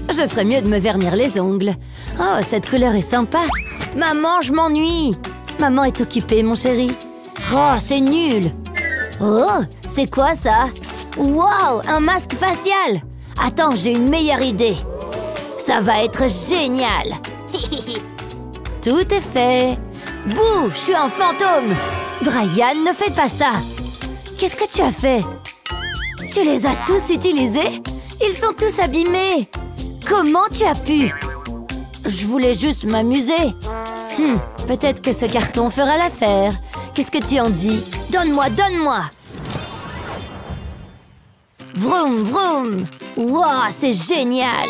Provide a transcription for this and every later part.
Je ferais mieux de me vernir les ongles. Oh, cette couleur est sympa. Maman, je m'ennuie. Maman est occupée, mon chéri. Oh, c'est nul. Oh, c'est quoi ça? Wow, un masque facial. Attends, j'ai une meilleure idée. Ça va être génial. Tout est fait. Bouh, je suis un fantôme. Brian, ne fais pas ça. Qu'est-ce que tu as fait? Tu les as tous utilisés? Ils sont tous abîmés. Comment tu as pu? Je voulais juste m'amuser. Peut-être que ce carton fera l'affaire. Qu'est-ce que tu en dis? Donne-moi, donne-moi. Vroom, vroom. Wow, c'est génial.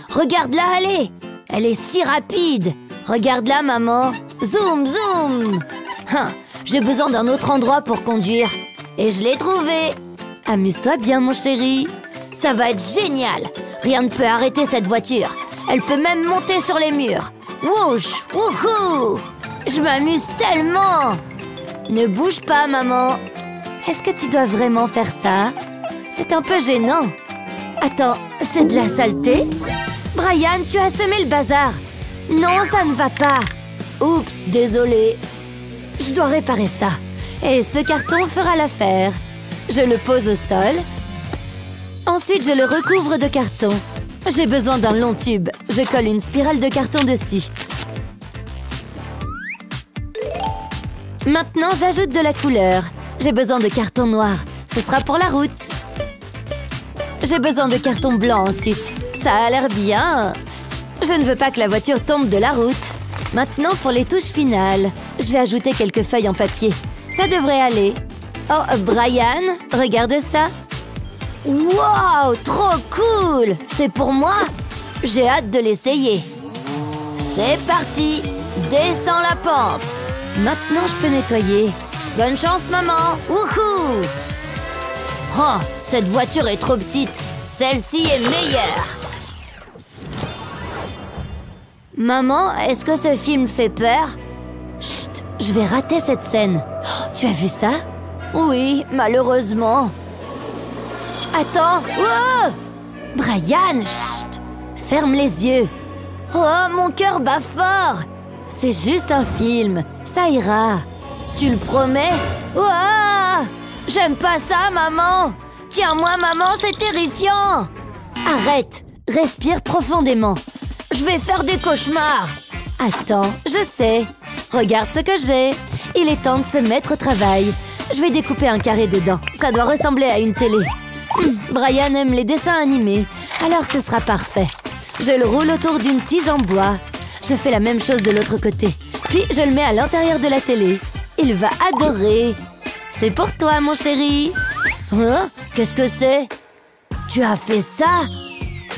Regarde-la aller. Elle est si rapide. Regarde-la, maman. Zoom, zoom. J'ai besoin d'un autre endroit pour conduire. Et je l'ai trouvé. Amuse-toi bien, mon chéri. Ça va être génial. Rien ne peut arrêter cette voiture. Elle peut même monter sur les murs. Wouch, wouhou. Je m'amuse tellement. Ne bouge pas, maman. Est-ce que tu dois vraiment faire ça? C'est un peu gênant. Attends, c'est de la saleté? Brian, tu as semé le bazar. Non, ça ne va pas. Oups, désolé. Je dois réparer ça. Et ce carton fera l'affaire. Je le pose au sol. Ensuite, je le recouvre de carton. J'ai besoin d'un long tube. Je colle une spirale de carton dessus. Maintenant, j'ajoute de la couleur. J'ai besoin de carton noir. Ce sera pour la route. J'ai besoin de carton blanc ensuite. Ça a l'air bien. Je ne veux pas que la voiture tombe de la route. Maintenant, pour les touches finales, je vais ajouter quelques feuilles en papier. Ça devrait aller. Oh, Brian, regarde ça. Wow, trop cool. C'est pour moi. J'ai hâte de l'essayer. C'est parti. Descends la pente. Maintenant, je peux nettoyer. Bonne chance, maman. Wouhou. Oh, cette voiture est trop petite. Celle-ci est meilleure. Maman, est-ce que ce film fait peur? Chut, je vais rater cette scène. Oh, tu as vu ça? Oui, malheureusement. Attends. Oh! Brian, chut. Ferme les yeux. Oh, mon cœur bat fort. C'est juste un film. Ça ira. Tu le promets? Oh! J'aime pas ça, maman. Tiens-moi, maman, c'est terrifiant. Arrête. Respire profondément. Je vais faire des cauchemars. Attends, je sais. Regarde ce que j'ai. Il est temps de se mettre au travail. Je vais découper un carré dedans. Ça doit ressembler à une télé. Brian aime les dessins animés, alors ce sera parfait. Je le roule autour d'une tige en bois. Je fais la même chose de l'autre côté. Puis je le mets à l'intérieur de la télé. Il va adorer. C'est pour toi, mon chéri. Hein? Qu'est-ce que c'est? Tu as fait ça?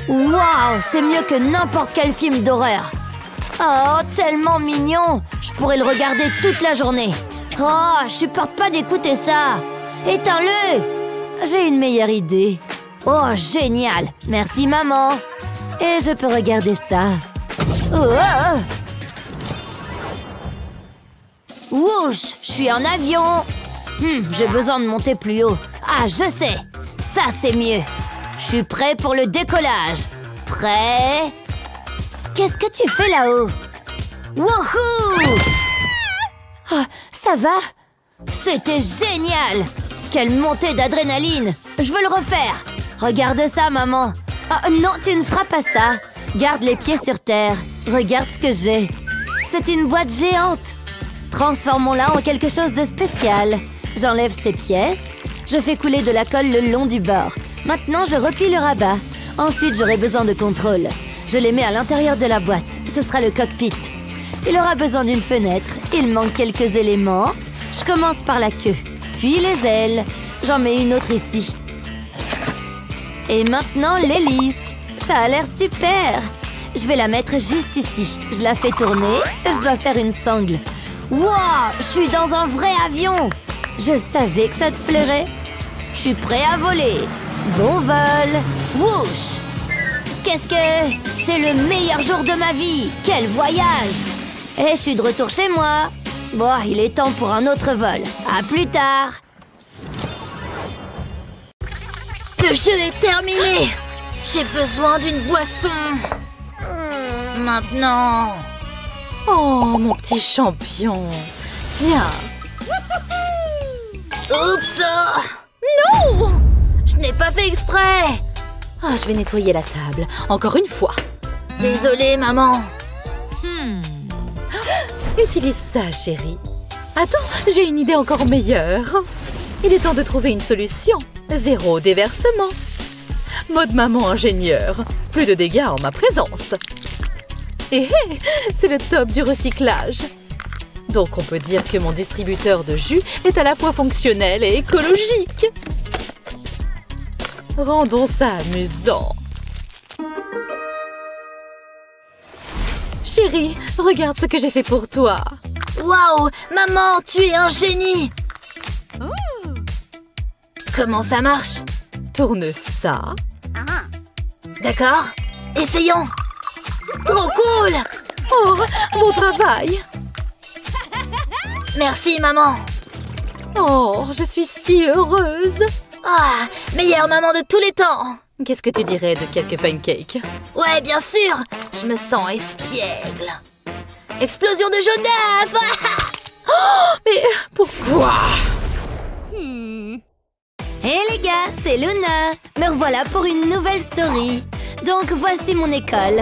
Waouh, c'est mieux que n'importe quel film d'horreur. Oh, tellement mignon. Je pourrais le regarder toute la journée. Oh, je supporte pas d'écouter ça. Éteins-le. J'ai une meilleure idée. Oh, génial. Merci, maman. Et je peux regarder ça. Oh. Wouch, je suis en avion. J'ai besoin de monter plus haut. Ah, je sais. Ça, c'est mieux. Je suis prêt pour le décollage. Prêt? Qu'est-ce que tu fais là-haut? Wouhou! Oh, ça va? C'était génial! Quelle montée d'adrénaline! Je veux le refaire! Regarde ça, maman! Oh, non, tu ne feras pas ça! Garde les pieds sur terre. Regarde ce que j'ai. C'est une boîte géante. Transformons-la en quelque chose de spécial. J'enlève ces pièces. Je fais couler de la colle le long du bord. Maintenant, je replie le rabat. Ensuite, j'aurai besoin de contrôle. Je les mets à l'intérieur de la boîte. Ce sera le cockpit. Il aura besoin d'une fenêtre. Il manque quelques éléments. Je commence par la queue. Puis les ailes. J'en mets une autre ici. Et maintenant, l'hélice. Ça a l'air super. Je vais la mettre juste ici. Je la fais tourner. Je dois faire une sangle. Wow! Je suis dans un vrai avion. Je savais que ça te plairait. Je suis prêt à voler. Bon vol. Wouch! Qu'est-ce que... C'est le meilleur jour de ma vie. Quel voyage! Et je suis de retour chez moi. Bon, il est temps pour un autre vol. À plus tard. Le jeu est terminé. J'ai besoin d'une boisson. Maintenant. Oh, mon petit champion. Tiens. Oups! Non! Je n'ai pas fait exprès. Ah, je vais nettoyer la table. Encore une fois. Désolée, maman. Utilise ça, chérie. Attends, j'ai une idée encore meilleure. Il est temps de trouver une solution. 0 déversement. Mode maman ingénieur. Plus de dégâts en ma présence. Et c'est le top du recyclage. Donc on peut dire que mon distributeur de jus est à la fois fonctionnel et écologique. Rendons ça amusant. Chérie, regarde ce que j'ai fait pour toi. Waouh! Maman, tu es un génie! Comment ça marche? Tourne ça. D'accord? Essayons! Trop cool! Oh, bon travail. Merci, maman! Oh, je suis si heureuse. Ah, meilleure maman de tous les temps! Qu'est-ce que tu dirais de quelques pancakes? Ouais, bien sûr! Je me sens espiègle! Explosion de jaune d'œuf! Oh, mais pourquoi? Hey les gars, c'est Luna! Me revoilà pour une nouvelle story. Donc voici mon école.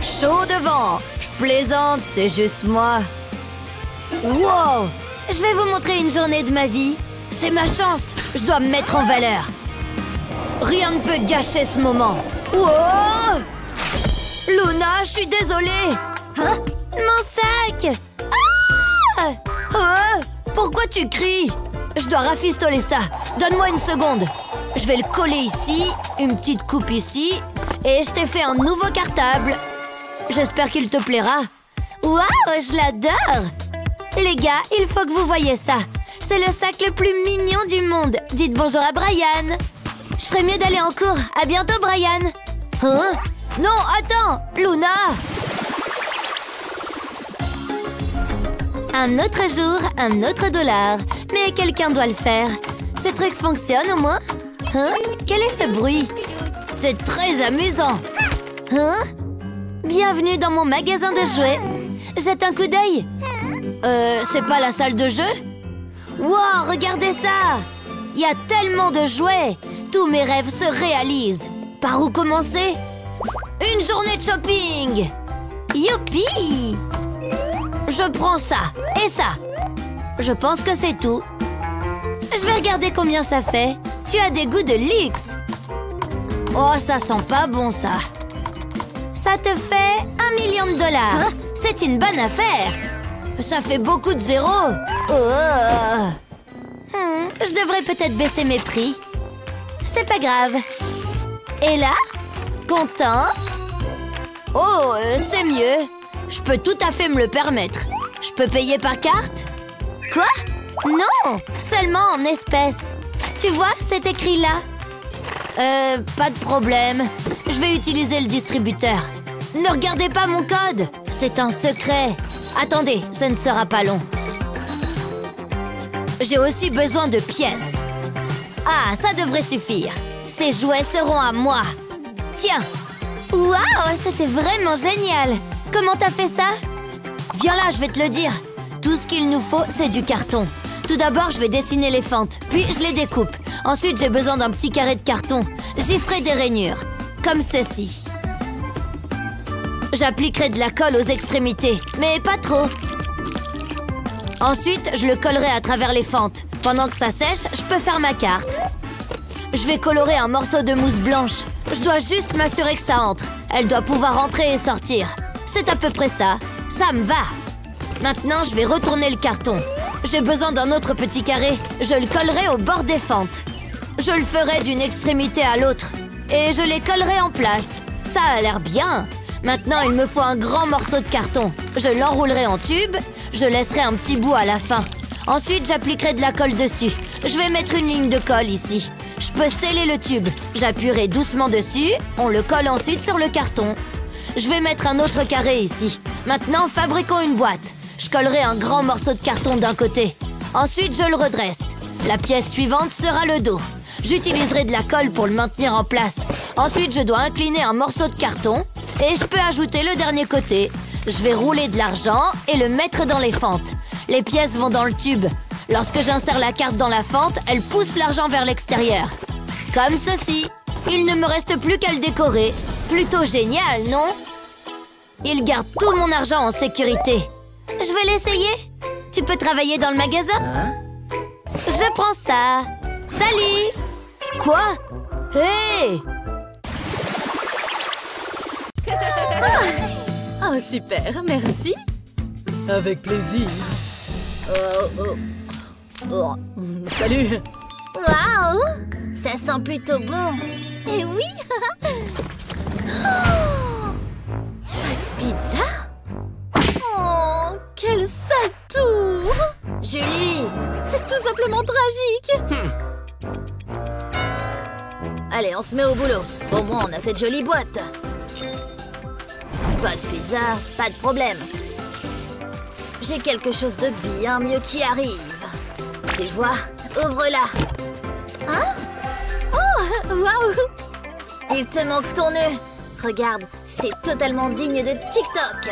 Chaud devant! Je plaisante, c'est juste moi. Wow! Je vais vous montrer une journée de ma vie. C'est ma chance! Je dois me mettre en valeur. Rien ne peut gâcher ce moment. Wow! Luna, je suis désolée! Hein? Mon sac! Ah! Oh! Pourquoi tu cries? Je dois rafistoler ça. Donne-moi une seconde. Je vais le coller ici, une petite coupe ici, et je t'ai fait un nouveau cartable. J'espère qu'il te plaira. Waouh, je l'adore! Les gars, il faut que vous voyiez ça. C'est le sac le plus mignon du monde. Dites bonjour à Brian. Je ferais mieux d'aller en cours. À bientôt, Brian. Hein? Non, attends, Luna! Un autre jour, un autre dollar. Mais quelqu'un doit le faire. Ce truc fonctionne au moins? Hein? Quel est ce bruit? C'est très amusant. Hein? Bienvenue dans mon magasin de jouets. Jette un coup d'œil. C'est pas la salle de jeu? Wow, regardez ça! Il y a tellement de jouets. Tous mes rêves se réalisent. Par où commencer? Une journée de shopping! Youpi! Je prends ça et ça. Je pense que c'est tout. Je vais regarder combien ça fait. Tu as des goûts de luxe. Oh, ça sent pas bon, ça. Ça te fait 1 million de dollars. C'est une bonne affaire. Ça fait beaucoup de zéros. Oh. Je devrais peut-être baisser mes prix. C'est pas grave. Et là? Content? Oh, c'est mieux. Je peux tout à fait me le permettre. Je peux payer par carte? Quoi? Non! Seulement en espèces. Tu vois, c'est écrit là. Pas de problème. Je vais utiliser le distributeur. Ne regardez pas mon code. C'est un secret. Attendez, ce ne sera pas long. J'ai aussi besoin de pièces. Ah, ça devrait suffire. Ces jouets seront à moi. Tiens. Waouh, c'était vraiment génial. Comment t'as fait ça? Viens là, je vais te le dire. Tout ce qu'il nous faut, c'est du carton. Tout d'abord, je vais dessiner les fentes, puis je les découpe. Ensuite, j'ai besoin d'un petit carré de carton. J'y ferai des rainures, comme ceci. J'appliquerai de la colle aux extrémités, mais pas trop. Ensuite, je le collerai à travers les fentes. Pendant que ça sèche, je peux faire ma carte. Je vais colorer un morceau de mousse blanche. Je dois juste m'assurer que ça entre. Elle doit pouvoir entrer et sortir. C'est à peu près ça. Ça me va. Maintenant, je vais retourner le carton. J'ai besoin d'un autre petit carré. Je le collerai au bord des fentes. Je le ferai d'une extrémité à l'autre. Et je les collerai en place. Ça a l'air bien. Maintenant, il me faut un grand morceau de carton. Je l'enroulerai en tube. Je laisserai un petit bout à la fin. Ensuite, j'appliquerai de la colle dessus. Je vais mettre une ligne de colle ici. Je peux sceller le tube. J'appuierai doucement dessus. On le colle ensuite sur le carton. Je vais mettre un autre carré ici. Maintenant, fabriquons une boîte. Je collerai un grand morceau de carton d'un côté. Ensuite, je le redresse. La pièce suivante sera le dos. J'utiliserai de la colle pour le maintenir en place. Ensuite, je dois incliner un morceau de carton et je peux ajouter le dernier côté. Je vais rouler de l'argent et le mettre dans les fentes. Les pièces vont dans le tube. Lorsque j'insère la carte dans la fente, elle pousse l'argent vers l'extérieur. Comme ceci. Il ne me reste plus qu'à le décorer. Plutôt génial, non? Il garde tout mon argent en sécurité. Je vais l'essayer. Tu peux travailler dans le magasin? Je prends ça. Salut! Quoi? Hé! Oh, super, merci. Avec plaisir. Salut. Waouh! Ça sent plutôt bon. Eh oui! Pâte pizza? Oh, quel sale tour. Julie! C'est tout simplement tragique. Allez, on se met au boulot. Au moins, on a cette jolie boîte. Pas de pizza, pas de problème. J'ai quelque chose de bien mieux qui arrive. Tu vois? Ouvre-la. Hein? Oh, waouh. Il te manque ton nœud. Regarde, c'est totalement digne de TikTok.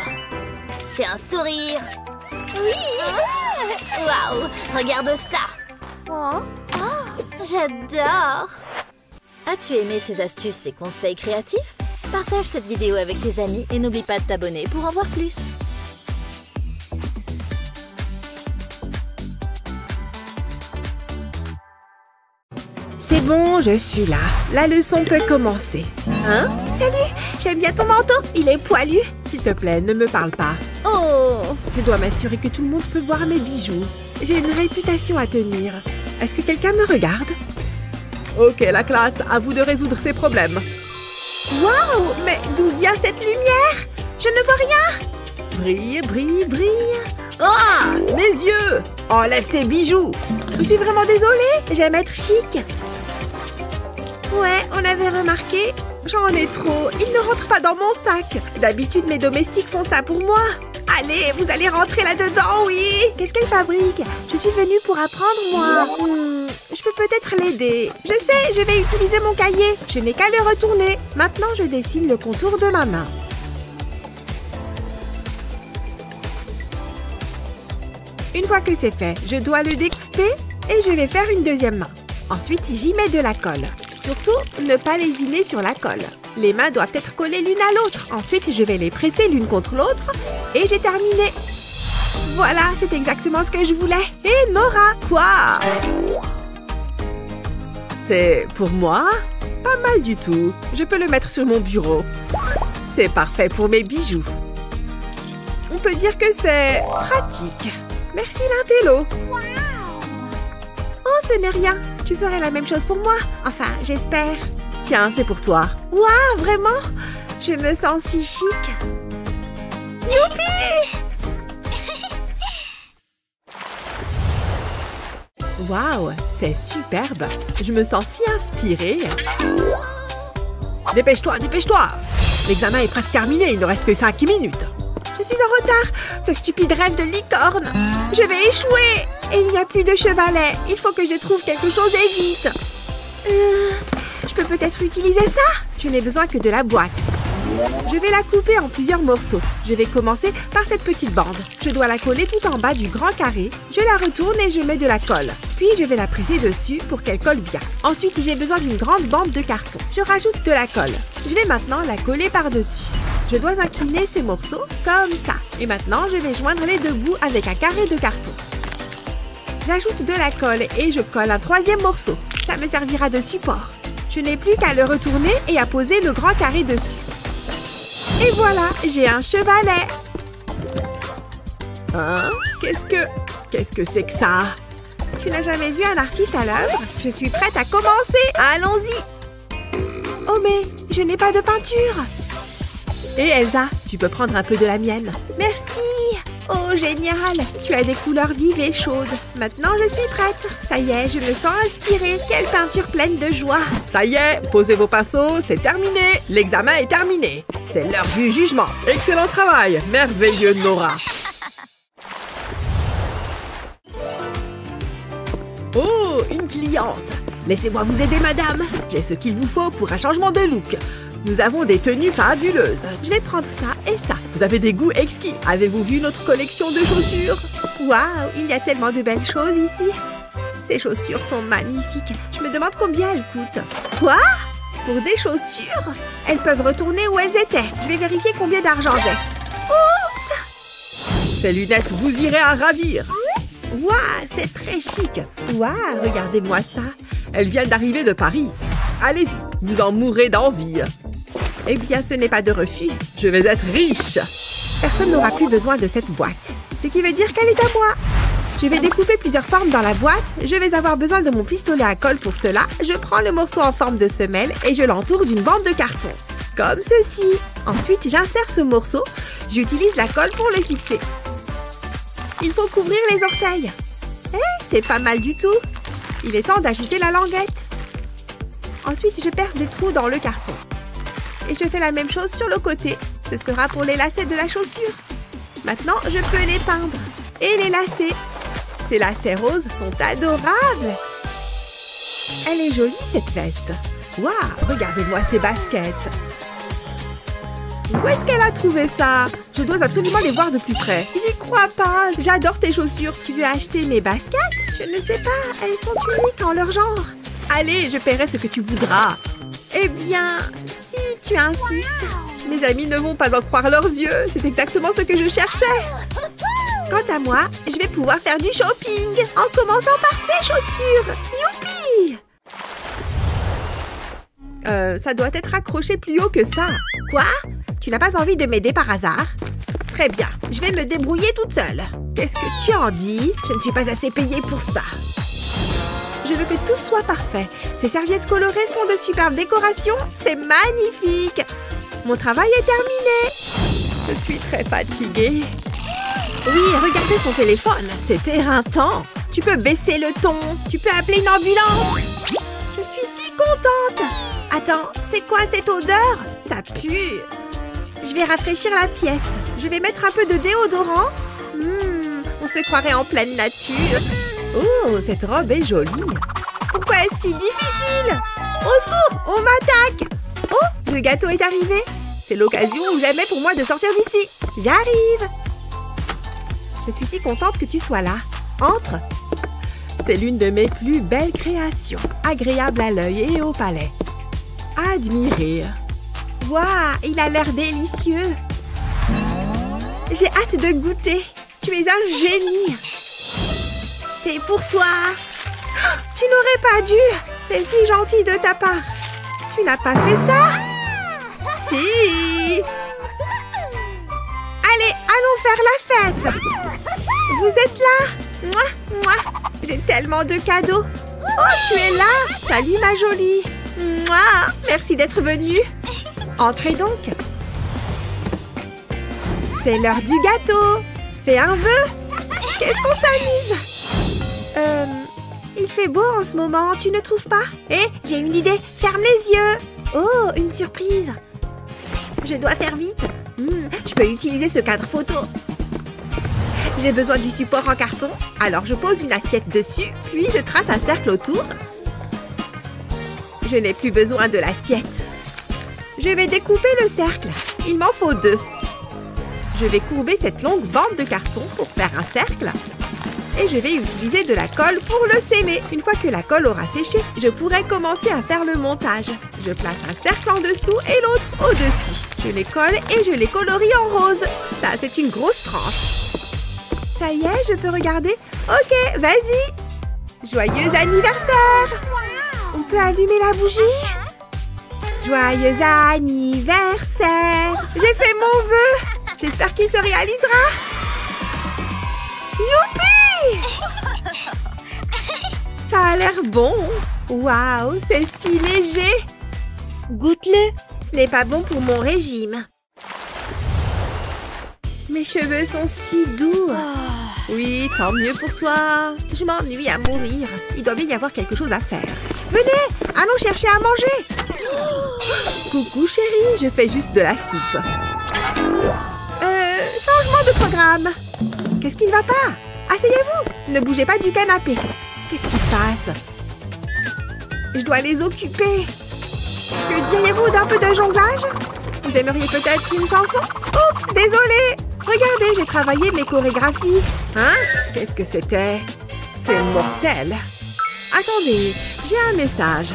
C'est un sourire. Oui. Waouh, regarde ça. Oh, j'adore. As-tu aimé ces astuces et conseils créatifs? Partage cette vidéo avec tes amis et n'oublie pas de t'abonner pour en voir plus. C'est bon, je suis là. La leçon peut commencer. Hein? Salut, j'aime bien ton manteau. Il est poilu. S'il te plaît, ne me parle pas. Oh, je dois m'assurer que tout le monde peut voir mes bijoux. J'ai une réputation à tenir. Est-ce que quelqu'un me regarde? Ok, la classe, à vous de résoudre ces problèmes. Waouh, mais d'où vient cette lumière? Je ne vois rien. Brille, brille, brille. Oh, mes yeux! Enlève ces bijoux. Je suis vraiment désolée. J'aime être chic. Ouais, on avait remarqué. J'en ai trop. Ils ne rentrent pas dans mon sac. D'habitude, mes domestiques font ça pour moi. Allez, vous allez rentrer là-dedans, oui. Qu'est-ce qu'elle fabrique? Je suis venue pour apprendre, moi. Je peux peut-être l'aider. Je sais, je vais utiliser mon cahier. Je n'ai qu'à le retourner. Maintenant, je dessine le contour de ma main. Une fois que c'est fait, je dois le découper et je vais faire une deuxième main. Ensuite, j'y mets de la colle. Surtout, ne pas lésiner sur la colle. Les mains doivent être collées l'une à l'autre. Ensuite, je vais les presser l'une contre l'autre et j'ai terminé. Voilà, c'est exactement ce que je voulais. Et Nora, quoi? C'est pour moi? Pas mal du tout. Je peux le mettre sur mon bureau. C'est parfait pour mes bijoux. On peut dire que c'est pratique. Merci l'intello. Oh, ce n'est rien. Tu ferais la même chose pour moi. Enfin, j'espère. Tiens, c'est pour toi. Waouh, vraiment? Je me sens si chic. Youpi! Waouh, c'est superbe. Je me sens si inspirée. Dépêche-toi, dépêche-toi. L'examen est presque terminé, il ne reste que 5 minutes. Je suis en retard. Ce stupide rêve de licorne. Je vais échouer. Et il n'y a plus de chevalet. Il faut que je trouve quelque chose et vite. Je peux peut-être utiliser ça? Je n'ai besoin que de la boîte. Je vais la couper en plusieurs morceaux. Je vais commencer par cette petite bande. Je dois la coller tout en bas du grand carré. Je la retourne et je mets de la colle. Puis je vais la presser dessus pour qu'elle colle bien. Ensuite, j'ai besoin d'une grande bande de carton. Je rajoute de la colle. Je vais maintenant la coller par-dessus. Je dois incliner ces morceaux comme ça. Et maintenant, je vais joindre les deux bouts avec un carré de carton. J'ajoute de la colle et je colle un troisième morceau. Ça me servira de support. Je n'ai plus qu'à le retourner et à poser le grand carré dessus. Et voilà, j'ai un chevalet. Hein? Qu'est-ce que c'est que ça? Tu n'as jamais vu un artiste à l'œuvre? Je suis prête à commencer. Allons-y. Oh mais, je n'ai pas de peinture. Et Elsa, tu peux prendre un peu de la mienne. Merci. Oh, génial. Tu as des couleurs vives et chaudes. Maintenant, je suis prête. Ça y est, je me sens inspirée. Quelle peinture pleine de joie. Ça y est, posez vos pinceaux, c'est terminé. L'examen est terminé. C'est l'heure du jugement. Excellent travail. Merveilleux, Nora. Oh, une cliente. Laissez-moi vous aider, madame. J'ai ce qu'il vous faut pour un changement de look. Nous avons des tenues fabuleuses. Je vais prendre ça et ça. Vous avez des goûts exquis. Avez-vous vu notre collection de chaussures? Waouh, il y a tellement de belles choses ici. Ces chaussures sont magnifiques. Je me demande combien elles coûtent. Quoi? Pour des chaussures? Elles peuvent retourner où elles étaient. Je vais vérifier combien d'argent j'ai. Oups! Ces lunettes vous irez à ravir. Waouh, c'est très chic. Waouh, regardez-moi ça. Elles viennent d'arriver de Paris. Allez-y, vous en mourrez d'envie. Eh bien, ce n'est pas de refus. Je vais être riche. Personne n'aura plus besoin de cette boîte. Ce qui veut dire qu'elle est à moi. Je vais découper plusieurs formes dans la boîte. Je vais avoir besoin de mon pistolet à colle pour cela. Je prends le morceau en forme de semelle et je l'entoure d'une bande de carton. Comme ceci. Ensuite, j'insère ce morceau. J'utilise la colle pour le fixer. Il faut couvrir les orteils. C'est pas mal du tout. Il est temps d'ajouter la languette. Ensuite, je perce des trous dans le carton. Et je fais la même chose sur le côté. Ce sera pour les lacets de la chaussure. Maintenant, je peux les peindre. Et les lacets. Ces lacets roses sont adorables. Elle est jolie, cette veste. Waouh, regardez-moi ces baskets. Où est-ce qu'elle a trouvé ça? Je dois absolument les voir de plus près. J'y crois pas. J'adore tes chaussures. Tu veux acheter mes baskets? Je ne sais pas. Elles sont uniques en leur genre. Allez, je paierai ce que tu voudras. Eh bien, si tu insistes. Mes amis ne vont pas en croire leurs yeux. C'est exactement ce que je cherchais. Quant à moi, je vais pouvoir faire du shopping en commençant par ces chaussures. Youpi! Ça doit être accroché plus haut que ça. Quoi? Tu n'as pas envie de m'aider par hasard? Très bien, je vais me débrouiller toute seule. Qu'est-ce que tu en dis? Je ne suis pas assez payée pour ça. Je veux que tout soit parfait. Ces serviettes colorées font de superbes décorations. C'est magnifique. Mon travail est terminé. Je suis très fatiguée. Oui, regardez son téléphone. C'est éreintant. Tu peux baisser le ton. Tu peux appeler une ambulance. Je suis si contente. Attends, c'est quoi cette odeur? Ça pue. Je vais rafraîchir la pièce. Je vais mettre un peu de déodorant. On se croirait en pleine nature. Oh, cette robe est jolie. Pourquoi est-ce si difficile? Au secours, on m'attaque. Oh, le gâteau est arrivé. C'est l'occasion ou jamais pour moi de sortir d'ici. J'arrive. Je suis si contente que tu sois là. Entre. C'est l'une de mes plus belles créations. Agréable à l'œil et au palais. Admirez. Waouh, il a l'air délicieux. J'ai hâte de goûter. Tu es un génie. C'est pour toi. Tu n'aurais pas dû. C'est si gentil de ta part. Tu n'as pas fait ça? Si. Allez, allons faire la fête. Vous êtes là? Moi. J'ai tellement de cadeaux. Oh, tu es là. Salut, ma jolie. Mouah. Merci d'être venue. Entrez donc. C'est l'heure du gâteau. Fais un vœu. Qu'est-ce qu'on s'amuse? Il fait beau en ce moment, tu ne trouves pas? J'ai une idée. Ferme les yeux. Oh, une surprise. Je dois faire vite. Je peux utiliser ce cadre photo. J'ai besoin du support en carton. Alors je pose une assiette dessus, puis je trace un cercle autour. Je n'ai plus besoin de l'assiette. Je vais découper le cercle. Il m'en faut 2. Je vais courber cette longue bande de carton pour faire un cercle. Et je vais utiliser de la colle pour le sceller. Une fois que la colle aura séché, je pourrai commencer à faire le montage. Je place un cercle en dessous et l'autre au-dessus. Je les colle et je les colorie en rose. Ça, c'est une grosse tranche. Ça y est, je peux regarder? Ok, vas-y. Joyeux anniversaire! On peut allumer la bougie? Joyeux anniversaire! J'ai fait mon vœu! J'espère qu'il se réalisera! Youpi! Ça a l'air bon! Waouh, c'est si léger! Goûte-le! Ce n'est pas bon pour mon régime. Mes cheveux sont si doux! Oui, tant mieux pour toi! Je m'ennuie à mourir. Il doit bien y avoir quelque chose à faire. Venez! Allons chercher à manger! Coucou chérie, je fais juste de la soupe. Changement de programme. Qu'est-ce qui ne va pas? Asseyez-vous. Ne bougez pas du canapé. Qu'est-ce qui se passe? Je dois les occuper. Que diriez-vous d'un peu de jonglage? Vous aimeriez peut-être une chanson? Oups, désolée. Regardez, j'ai travaillé mes chorégraphies. Hein? Qu'est-ce que c'était? C'est mortel. Attendez, j'ai un message.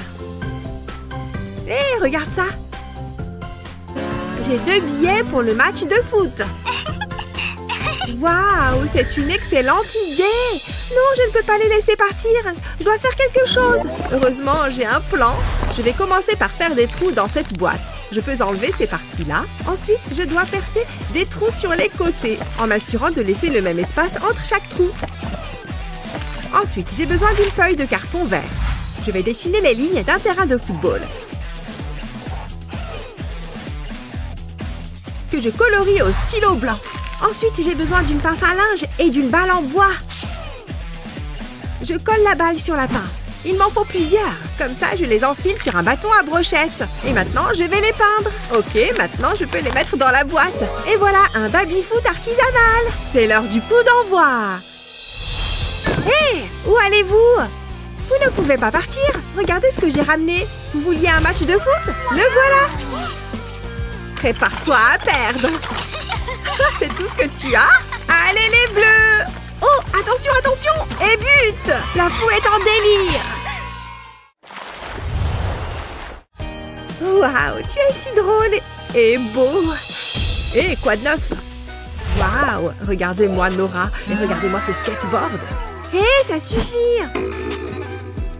Hé, regarde ça. J'ai 2 billets pour le match de foot. Waouh, c'est une excellente idée. Non, je ne peux pas les laisser partir. Je dois faire quelque chose. Heureusement, j'ai un plan. Je vais commencer par faire des trous dans cette boîte. Je peux enlever ces parties-là. Ensuite, je dois percer des trous sur les côtés, en m'assurant de laisser le même espace entre chaque trou. Ensuite, j'ai besoin d'une feuille de carton vert. Je vais dessiner les lignes d'un terrain de football, que je colorie au stylo blanc. Ensuite, j'ai besoin d'une pince à linge et d'une balle en bois. Je colle la balle sur la pince. Il m'en faut plusieurs. Comme ça, je les enfile sur un bâton à brochette. Et maintenant, je vais les peindre. Ok, maintenant, je peux les mettre dans la boîte. Et voilà, un baby-foot artisanal. C'est l'heure du coup d'envoi. Hé, où allez-vous? Vous ne pouvez pas partir. Regardez ce que j'ai ramené. Vous vouliez un match de foot? Le voilà. Prépare-toi à perdre. C'est tout ce que tu as? Allez les bleus! Oh, attention, attention! Et but! La foule est en délire! Waouh, tu es si drôle et beau! Et quoi de neuf? Waouh, regardez-moi Nora et regardez-moi ce skateboard! Hé, ça suffit!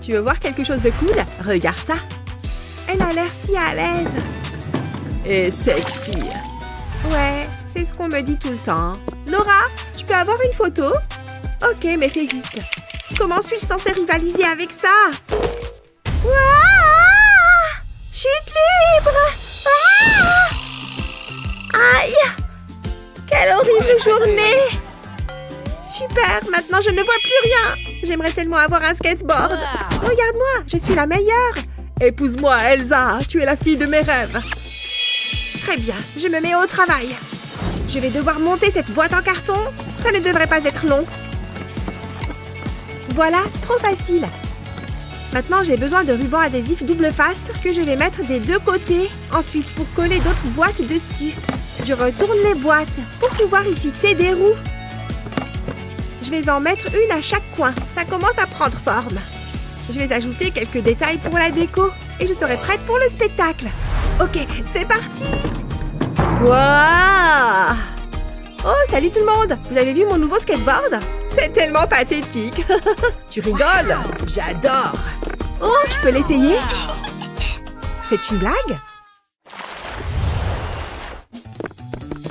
Tu veux voir quelque chose de cool? Regarde ça! Elle a l'air si à l'aise! Et sexy! Ouais, c'est ce qu'on me dit tout le temps. Nora, je peux avoir une photo? Ok, mais fais vite. Comment suis-je censée rivaliser avec ça? Ouah! Chute libre! Ah! Aïe! Quelle horrible journée! Super, maintenant je ne vois plus rien. J'aimerais tellement avoir un skateboard. Regarde-moi, je suis la meilleure. Épouse-moi, Elsa, tu es la fille de mes rêves. Très bien, je me mets au travail. Je vais devoir monter cette boîte en carton. Ça ne devrait pas être long. Voilà, trop facile. Maintenant, j'ai besoin de ruban adhésif double face que je vais mettre des 2 côtés. Ensuite, pour coller d'autres boîtes dessus, je retourne les boîtes pour pouvoir y fixer des roues. Je vais en mettre une à chaque coin. Ça commence à prendre forme. Je vais ajouter quelques détails pour la déco et je serai prête pour le spectacle. Ok, c'est parti! Waouh! Oh, salut tout le monde! Vous avez vu mon nouveau skateboard? C'est tellement pathétique! Tu rigoles? J'adore! Oh, je peux l'essayer? C'est une blague?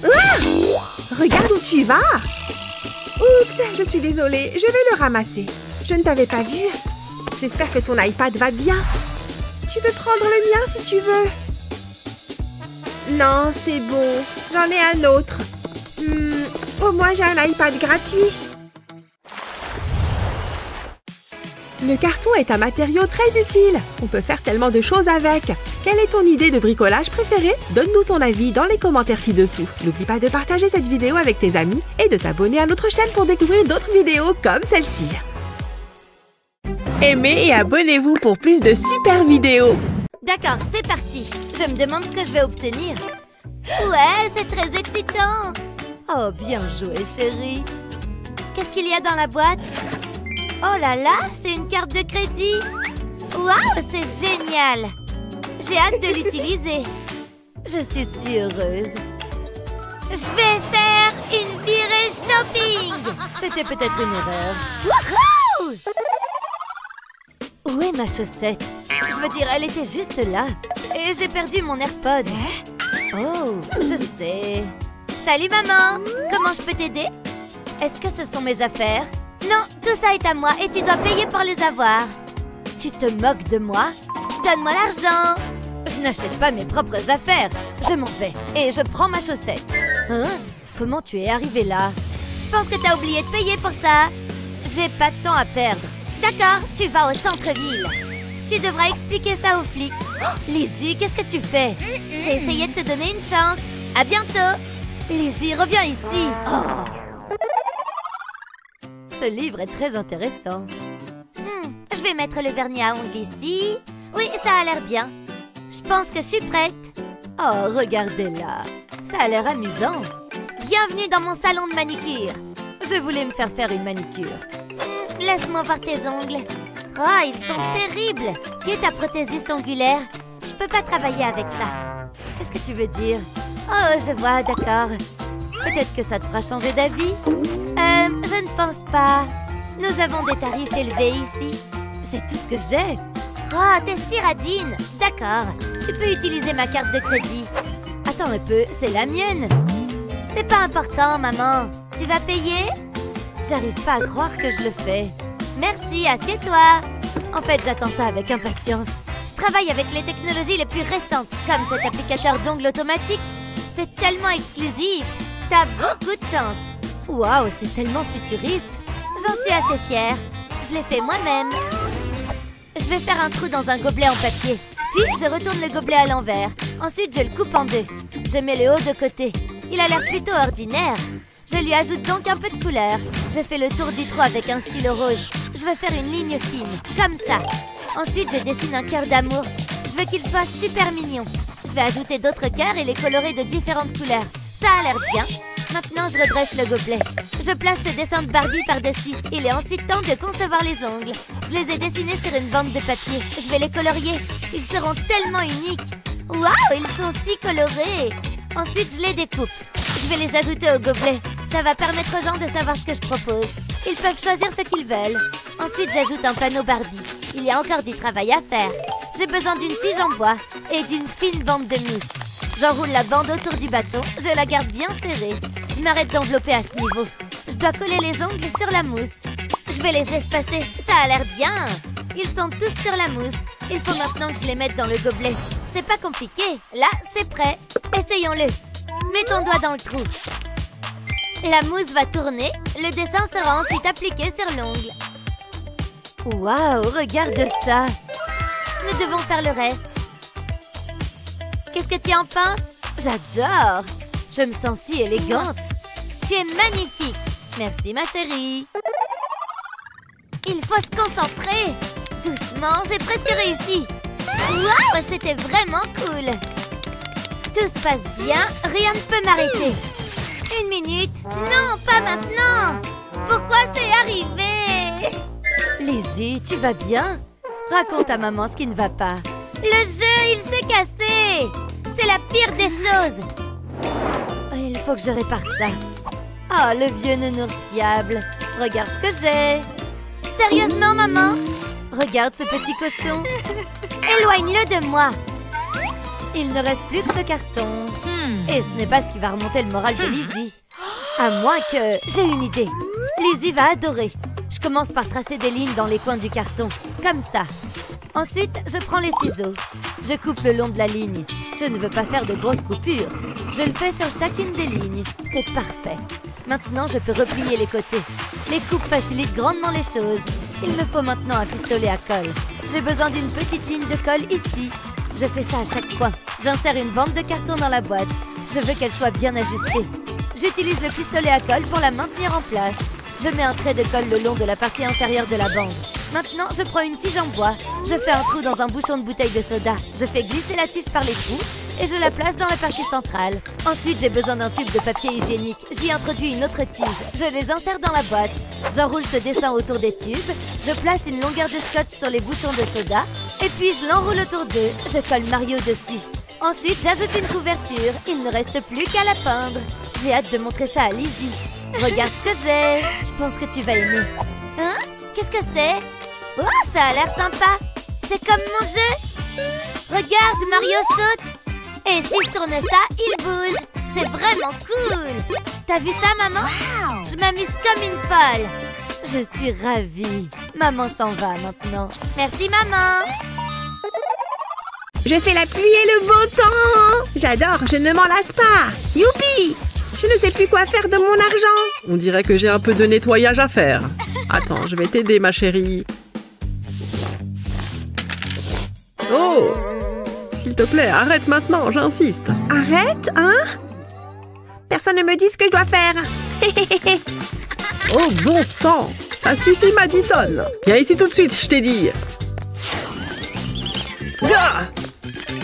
Ah! Regarde où tu vas! Oups, je suis désolée, je vais le ramasser. Je ne t'avais pas vu. J'espère que ton iPad va bien. Tu peux prendre le mien si tu veux. Non, c'est bon. J'en ai un autre. Au moins, j'ai un iPad gratuit. Le carton est un matériau très utile. On peut faire tellement de choses avec. Quelle est ton idée de bricolage préférée? Donne-nous ton avis dans les commentaires ci-dessous. N'oublie pas de partager cette vidéo avec tes amis et de t'abonner à notre chaîne pour découvrir d'autres vidéos comme celle-ci. Aimez et abonnez-vous pour plus de super vidéos. D'accord, c'est parti. Je me demande ce que je vais obtenir. Ouais, c'est très excitant. Oh, bien joué, chérie. Qu'est-ce qu'il y a dans la boîte? Oh là là, c'est une carte de crédit. Waouh, c'est génial. J'ai hâte de l'utiliser. Je suis si heureuse. Je vais faire une virée shopping. C'était peut-être une erreur. Wouhou! Où est ma chaussette? Je veux dire, elle était juste là. Et j'ai perdu mon AirPod. Oh, je sais. Salut maman. Comment je peux t'aider? Est-ce que ce sont mes affaires? Non, tout ça est à moi et tu dois payer pour les avoir. Tu te moques de moi? Donne-moi l'argent. Je n'achète pas mes propres affaires. Je m'en vais et je prends ma chaussette. Hein? Comment tu es arrivé là? Je pense que t'as oublié de payer pour ça. J'ai pas de temps à perdre. D'accord, tu vas au centre-ville. Tu devras expliquer ça aux flics. Oh, Lizzie, qu'est-ce que tu fais? J'ai essayé de te donner une chance. À bientôt. Lizzie, reviens ici. Oh. Ce livre est très intéressant. Je vais mettre le vernis à ongles ici. Oui, ça a l'air bien. Je pense que je suis prête. Oh, regardez-la. Ça a l'air amusant. Bienvenue dans mon salon de manicure. Je voulais me faire une manicure. Laisse-moi voir tes ongles. Oh, ils sont terribles. Qui est ta prothésiste ongulaire? Je peux pas travailler avec ça. Qu'est-ce que tu veux dire? Oh, je vois, d'accord. Peut-être que ça te fera changer d'avis. Je ne pense pas. Nous avons des tarifs élevés ici. C'est tout ce que j'ai. Oh, t'es Cyraldine. D'accord. Tu peux utiliser ma carte de crédit. Attends un peu, c'est la mienne. C'est pas important, maman. Tu vas payer? J'arrive pas à croire que je le fais. Merci, assieds-toi. En fait, j'attends ça avec impatience. Je travaille avec les technologies les plus récentes, comme cet applicateur d'ongles automatique. C'est tellement exclusif. T'as beaucoup de chance. Waouh, c'est tellement futuriste. J'en suis assez fière. Je l'ai fait moi-même. Je vais faire un trou dans un gobelet en papier. Puis, je retourne le gobelet à l'envers. Ensuite, je le coupe en deux. Je mets le haut de côté. Il a l'air plutôt ordinaire. Je lui ajoute donc un peu de couleur. Je fais le tour du trou avec un stylo rose. Je veux faire une ligne fine, comme ça. Ensuite, je dessine un cœur d'amour. Je veux qu'il soit super mignon. Je vais ajouter d'autres cœurs et les colorer de différentes couleurs. Ça a l'air bien. Maintenant, je redresse le gobelet. Je place ce dessin de Barbie par-dessus. Il est ensuite temps de concevoir les ongles. Je les ai dessinés sur une bande de papier. Je vais les colorier. Ils seront tellement uniques. Waouh, ils sont si colorés. Ensuite, je les découpe. Je vais les ajouter au gobelet. Ça va permettre aux gens de savoir ce que je propose. Ils peuvent choisir ce qu'ils veulent. Ensuite, j'ajoute un panneau Barbie. Il y a encore du travail à faire. J'ai besoin d'une tige en bois et d'une fine bande de mousse. J'enroule la bande autour du bâton. Je la garde bien serrée. Je m'arrête d'envelopper à ce niveau. Je dois coller les ongles sur la mousse. Je vais les espacer. Ça a l'air bien. Ils sont tous sur la mousse. Il faut maintenant que je les mette dans le gobelet. C'est pas compliqué. Là, c'est prêt. Essayons-le. Mets ton doigt dans le trou. La mousse va tourner. Le dessin sera ensuite appliqué sur l'ongle. Waouh, regarde ça. Nous devons faire le reste. Qu'est-ce que tu en penses? J'adore. Je me sens si élégante. Tu es magnifique. Merci, ma chérie. Il faut se concentrer. Doucement, j'ai presque réussi. Waouh, c'était vraiment cool. Tout se passe bien, rien ne peut m'arrêter. Une minute. Non, pas maintenant. Pourquoi c'est arrivé? Lizzie, tu vas bien? Raconte à maman ce qui ne va pas. Le jeu, il s'est cassé. C'est la pire des choses. Il faut que je répare ça. Oh, le vieux nounours fiable. Regarde ce que j'ai. Sérieusement, maman? Regarde ce petit cochon. Éloigne-le de moi. Il ne reste plus que ce carton. Et ce n'est pas ce qui va remonter le moral de Lizzie. À moins que... J'ai une idée. Lizzie va adorer. Je commence par tracer des lignes dans les coins du carton. Comme ça. Ensuite, je prends les ciseaux. Je coupe le long de la ligne. Je ne veux pas faire de grosses coupures. Je le fais sur chacune des lignes. C'est parfait. Maintenant, je peux replier les côtés. Les coupes facilitent grandement les choses. Il me faut maintenant un pistolet à colle. J'ai besoin d'une petite ligne de colle ici. Je fais ça à chaque coin. J'insère une bande de carton dans la boîte. Je veux qu'elle soit bien ajustée. J'utilise le pistolet à colle pour la maintenir en place. Je mets un trait de colle le long de la partie inférieure de la bande. Maintenant, je prends une tige en bois. Je fais un trou dans un bouchon de bouteille de soda. Je fais glisser la tige par les trous et je la place dans la partie centrale. Ensuite, j'ai besoin d'un tube de papier hygiénique. J'y introduis une autre tige. Je les insère dans la boîte. J'enroule ce dessin autour des tubes. Je place une longueur de scotch sur les bouchons de soda. Et puis, je l'enroule autour d'eux. Je colle Mario dessus. Ensuite, j'ajoute une couverture. Il ne reste plus qu'à la peindre. J'ai hâte de montrer ça à Lizzie. Regarde ce que j'ai. Je pense que tu vas aimer. Hein? Qu'est-ce que c'est? Oh, ça a l'air sympa. C'est comme mon jeu. Regarde, Mario saute. Et si je tourne ça, il bouge. C'est vraiment cool. T'as vu ça, maman? Wow. Je m'amuse comme une folle. Je suis ravie. Maman s'en va maintenant. Merci, maman. Je fais la pluie et le beau temps. J'adore, je ne m'en lasse pas. Youpi! Je ne sais plus quoi faire de mon argent. On dirait que j'ai un peu de nettoyage à faire. Attends, je vais t'aider, ma chérie. Oh! S'il te plaît, arrête maintenant, j'insiste. Arrête, hein? Personne ne me dit ce que je dois faire. Oh, bon sang! Ça suffit, Madison! Viens ici tout de suite, je t'ai dit! Gah!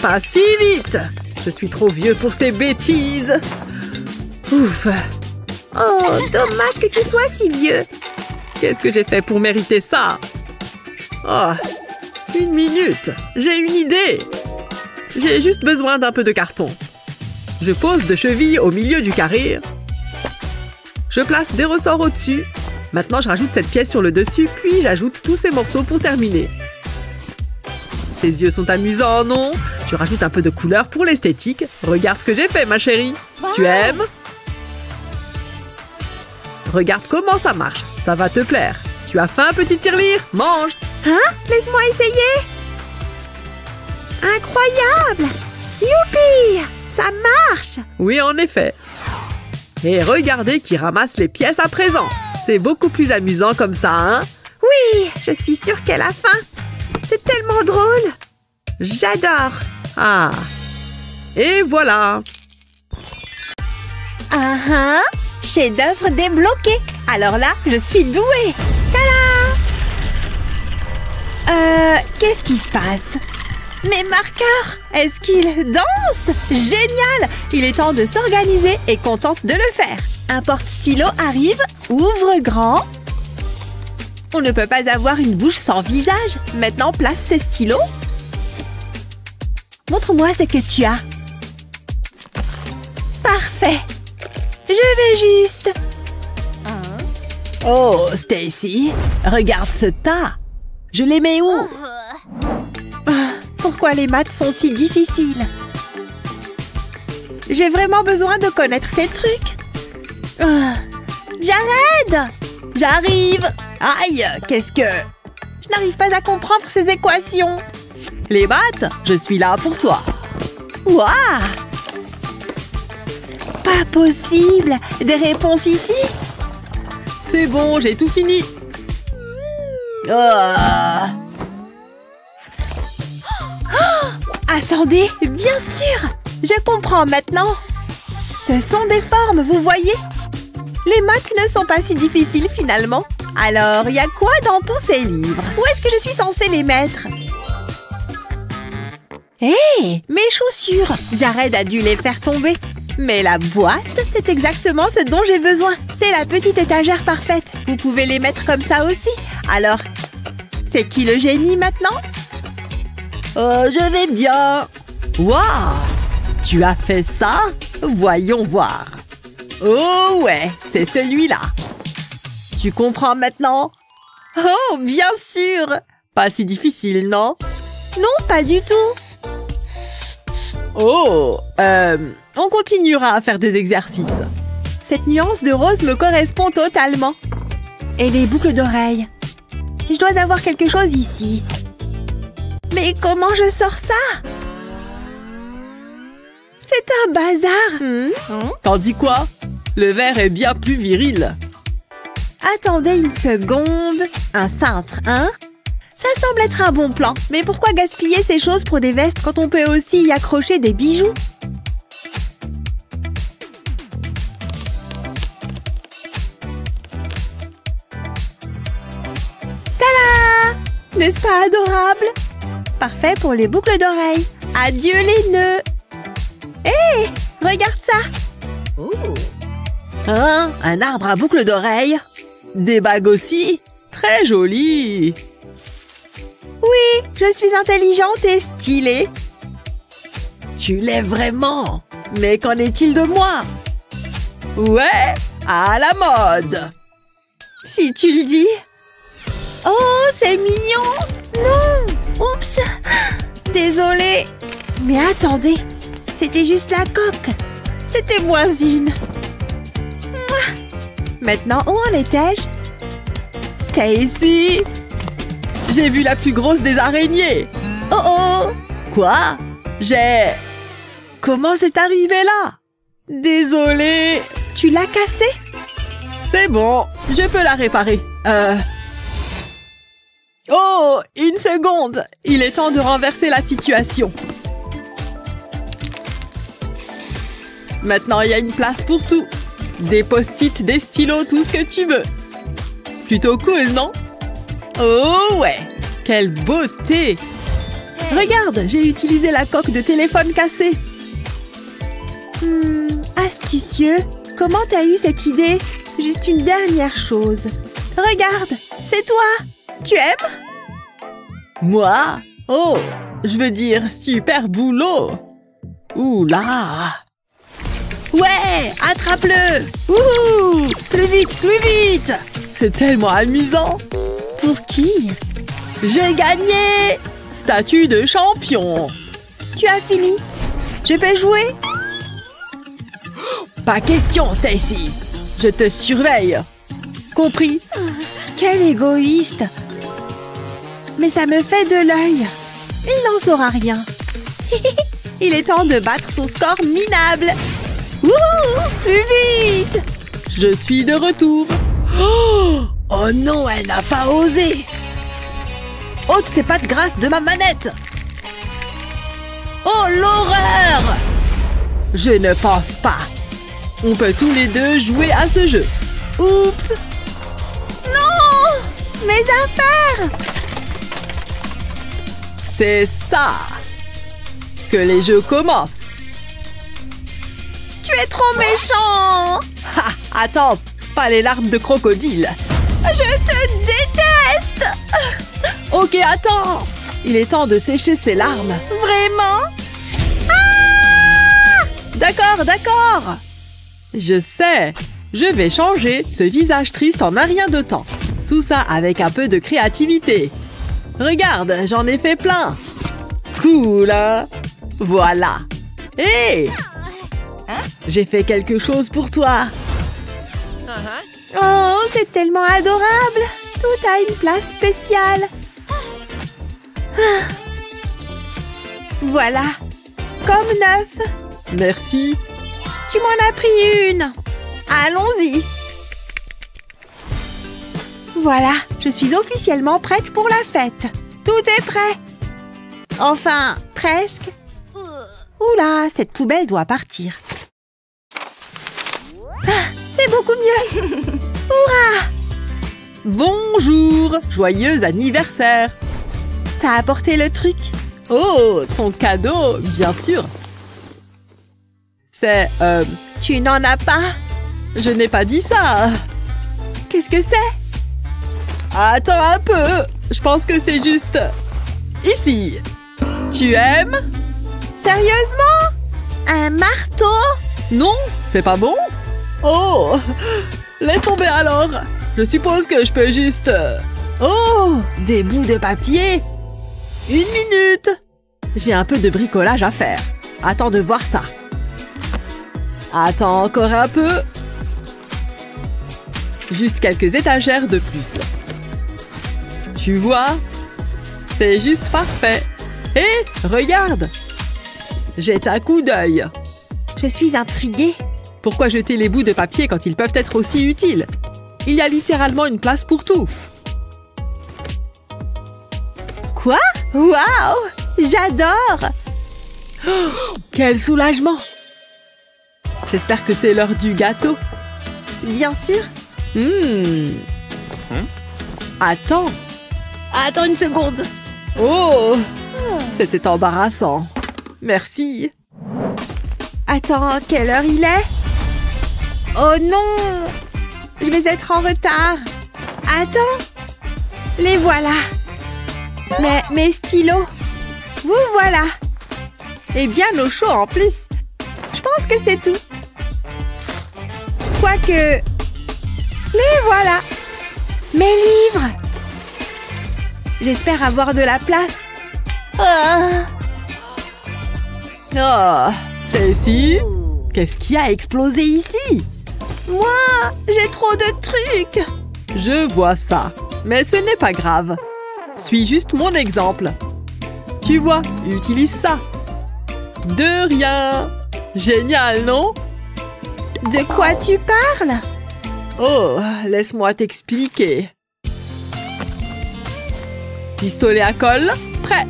Pas si vite! Je suis trop vieux pour ces bêtises. Ouf! Oh, dommage que tu sois si vieux. Qu'est-ce que j'ai fait pour mériter ça? Oh, 1 minute! J'ai une idée! J'ai juste besoin d'un peu de carton. Je pose 2 chevilles au milieu du carré. Je place des ressorts au-dessus. Maintenant, je rajoute cette pièce sur le dessus, puis j'ajoute tous ces morceaux pour terminer. Ces yeux sont amusants, non? Je rajoute un peu de couleur pour l'esthétique. Regarde ce que j'ai fait, ma chérie. Tu aimes? Regarde comment ça marche. Ça va te plaire. Tu as faim, petite tirelire? Mange! Hein? Laisse-moi essayer. Incroyable! Youpi! Ça marche! Oui, en effet. Et regardez qui ramasse les pièces à présent. C'est beaucoup plus amusant comme ça, hein? Oui, je suis sûre qu'elle a faim. C'est tellement drôle. J'adore. Ah! Et voilà! Chef-d'œuvre débloqué. Alors là, je suis douée. Tada! Qu'est-ce qui se passe? Mes marqueurs, est-ce qu'ils dansent? Génial! Il est temps de s'organiser et contente de le faire. Un porte-stylo arrive, ouvre grand. On ne peut pas avoir une bouche sans visage. Maintenant, place ces stylos. Montre-moi ce que tu as. Parfait. Je vais juste... Oh, Stacy, regarde ce tas. Je les mets où? Pourquoi les maths sont si difficiles? J'ai vraiment besoin de connaître ces trucs. Jared! J'arrive! Aïe, qu'est-ce que... Je n'arrive pas à comprendre ces équations. Les maths, je suis là pour toi. Waouh! Pas possible! Des réponses ici? C'est bon, j'ai tout fini. Attendez, bien sûr! Je comprends maintenant. Ce sont des formes, vous voyez? Les maths ne sont pas si difficiles finalement. Alors, il y a quoi dans tous ces livres? Où est-ce que je suis censée les mettre? Hé, mes chaussures! Jared a dû les faire tomber. Mais la boîte, c'est exactement ce dont j'ai besoin. C'est la petite étagère parfaite. Vous pouvez les mettre comme ça aussi. Alors, c'est qui le génie maintenant? Je vais bien. Waouh! Tu as fait ça? Voyons voir. Oh ouais, c'est celui-là. Tu comprends maintenant? Oh, bien sûr! Pas si difficile, non? Non, pas du tout. Oh, on continuera à faire des exercices. Cette nuance de rose me correspond totalement. Et les boucles d'oreilles. Je dois avoir quelque chose ici. Mais comment je sors ça? C'est un bazar. T'en dis quoi? Le vert est bien plus viril. Attendez une seconde. Un cintre, hein? Ça semble être un bon plan. Mais pourquoi gaspiller ces choses pour des vestes quand on peut aussi y accrocher des bijoux? Tada! N'est-ce pas adorable? Parfait pour les boucles d'oreilles. Adieu les nœuds. Hé! Regarde ça! Hein? Un arbre à boucles d'oreilles? Des bagues aussi? Très joli! Oui, je suis intelligente et stylée. Tu l'es vraiment? Mais qu'en est-il de moi? Ouais, à la mode! Si tu le dis. Oh, c'est mignon! Non! Oups! Désolée. Mais attendez, c'était juste la coque. C'était moins une. Maintenant, où en étais-je? Stacy! J'ai vu la plus grosse des araignées! Oh oh! Quoi? Comment c'est arrivé là? Désolée! Tu l'as cassée? C'est bon, je peux la réparer. Oh! Une seconde! Il est temps de renverser la situation. Maintenant, il y a une place pour tout. Des post-it, des stylos, tout ce que tu veux. Plutôt cool, non? Oh ouais! Quelle beauté! Regarde, j'ai utilisé la coque de téléphone cassée. Astucieux. Comment t'as eu cette idée? Juste une dernière chose. Regarde, c'est toi. Tu aimes? Moi? Oh, je veux dire super boulot. Ouh là! Ouais, attrape-le! Wouhou! Plus vite! C'est tellement amusant! Pour qui? J'ai gagné! Statue de champion! Tu as fini? Je peux jouer? Pas question, Stacy! Je te surveille! Compris? Quel égoïste! Mais ça me fait de l'œil! Il n'en saura rien! Il est temps de battre son score minable! Wouhou! Plus vite! Je suis de retour! Oh non, elle n'a pas osé! Ôte tes pattes grasses de ma manette! Oh, l'horreur! Je ne pense pas! On peut tous les deux jouer à ce jeu! Oups! Non! Mes affaires! C'est ça! Que les jeux commencent! Tu es trop méchant! Ha! Attends! Pas les larmes de crocodile! Je te déteste! Ok, attends! Il est temps de sécher ses larmes! Vraiment? D'accord! Je sais! Je vais changer ce visage triste en un rien de temps. Tout ça avec un peu de créativité. Regarde, j'en ai fait plein! Cool, hein? Voilà! Hé! J'ai fait quelque chose pour toi! Oh, c'est tellement adorable! Tout a une place spéciale! Voilà! Comme neuf! Merci! Tu m'en as pris une! Allons-y! Voilà, je suis officiellement prête pour la fête! Tout est prêt! Enfin, presque! Oula, cette poubelle doit partir! C'est beaucoup mieux! Hurrah! Bonjour! Joyeux anniversaire! T'as apporté le truc? Oh, ton cadeau, bien sûr! C'est, Tu n'en as pas? je n'ai pas dit ça! Qu'est-ce que c'est? Attends un peu! Je pense que c'est juste... ici! Tu aimes? Sérieusement? Un marteau? Non, c'est pas bon? Oh! Laisse tomber alors! Je suppose que je peux juste... Oh! Des bouts de papier! 1 minute! J'ai un peu de bricolage à faire. Attends de voir ça. Attends encore un peu. Juste quelques étagères de plus. Tu vois? C'est juste parfait. Hé, regarde! Jette un coup d'œil. Je suis intriguée. Pourquoi jeter les bouts de papier quand ils peuvent être aussi utiles? Il y a littéralement une place pour tout. Quoi? Waouh! J'adore! Oh, quel soulagement! J'espère que c'est l'heure du gâteau. Bien sûr. Attends. Attends une seconde. Oh! C'était embarrassant. Merci. Attends, quelle heure il est? Oh non! Je vais être en retard. Attends. Les voilà. Mais mes stylos. Vous voilà. Et bien au chaud en plus. Je pense que c'est tout. Quoique... Les voilà. Mes livres. J'espère avoir de la place. Oh, Stacy, qu'est-ce qui a explosé ici? Moi, j'ai trop de trucs. Je vois ça, mais ce n'est pas grave. Suis juste mon exemple. Tu vois, utilise ça. De rien. Génial, non? De quoi tu parles? Oh, laisse-moi t'expliquer. Pistolet à colle, prêt.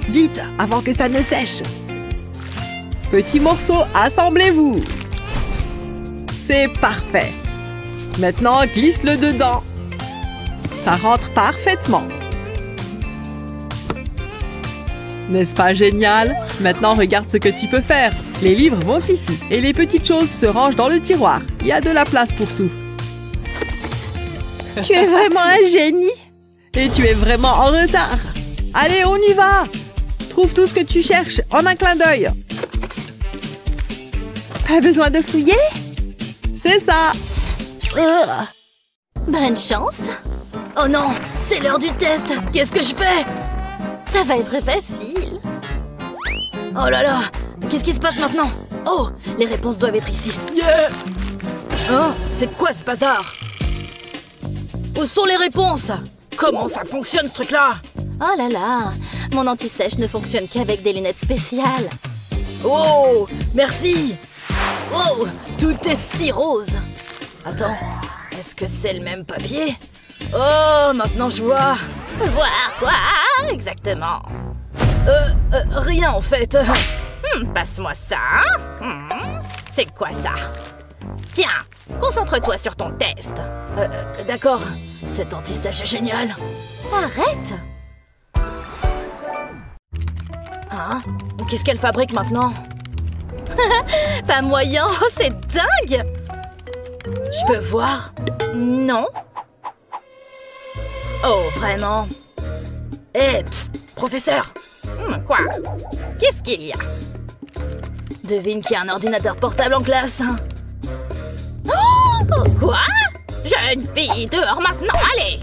Vite, avant que ça ne sèche. Petits morceaux, assemblez-vous. C'est parfait. Maintenant, glisse-le dedans. Ça rentre parfaitement. N'est-ce pas génial? Maintenant, regarde ce que tu peux faire. Les livres vont ici et les petites choses se rangent dans le tiroir. Il y a de la place pour tout. Tu es vraiment un génie. Et tu es vraiment en retard. Allez, on y va. Trouve tout ce que tu cherches en un clin d'œil. Pas besoin de fouiller? C'est ça. Bonne chance. Oh non, c'est l'heure du test. Qu'est-ce que je fais? Ça va être facile. Oh là là, qu'est-ce qui se passe maintenant? Oh, les réponses doivent être ici. Yeah! Oh, c'est quoi ce bazar? Où sont les réponses? Comment ça fonctionne ce truc-là? Oh là là, mon anti-sèche ne fonctionne qu'avec des lunettes spéciales. Oh, merci. Oh, tout est si rose. Attends, est-ce que c'est le même papier? Oh, maintenant je vois. Voir quoi exactement? Rien en fait. Passe-moi ça. C'est quoi ça? Tiens, concentre-toi sur ton test. D'accord, cet anti-sèche est génial. Arrête! Hein? Qu'est-ce qu'elle fabrique maintenant? Pas moyen, oh, c'est dingue! Je peux voir? Non? Oh, vraiment? Eh, psst, professeur! Quoi? Qu'est-ce qu'il y a? Devine qu'il y a un ordinateur portable en classe. Oh, quoi? Jeune fille, dehors maintenant, allez!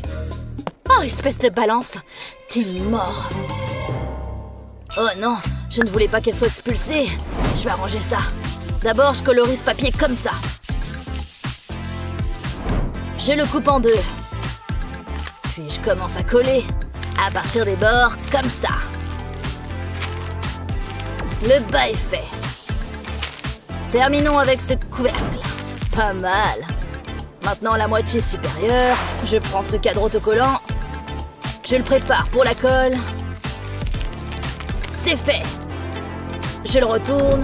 Oh, espèce de balance! T'es mort! Oh non, je ne voulais pas qu'elle soit expulsée. Je vais arranger ça. D'abord, je colorie ce papier comme ça. Je le coupe en deux. Puis je commence à coller à partir des bords comme ça. Le bas est fait. Terminons avec ce couvercle. Pas mal. Maintenant la moitié supérieure. Je prends ce cadre autocollant. Je le prépare pour la colle. C'est fait. Je le retourne.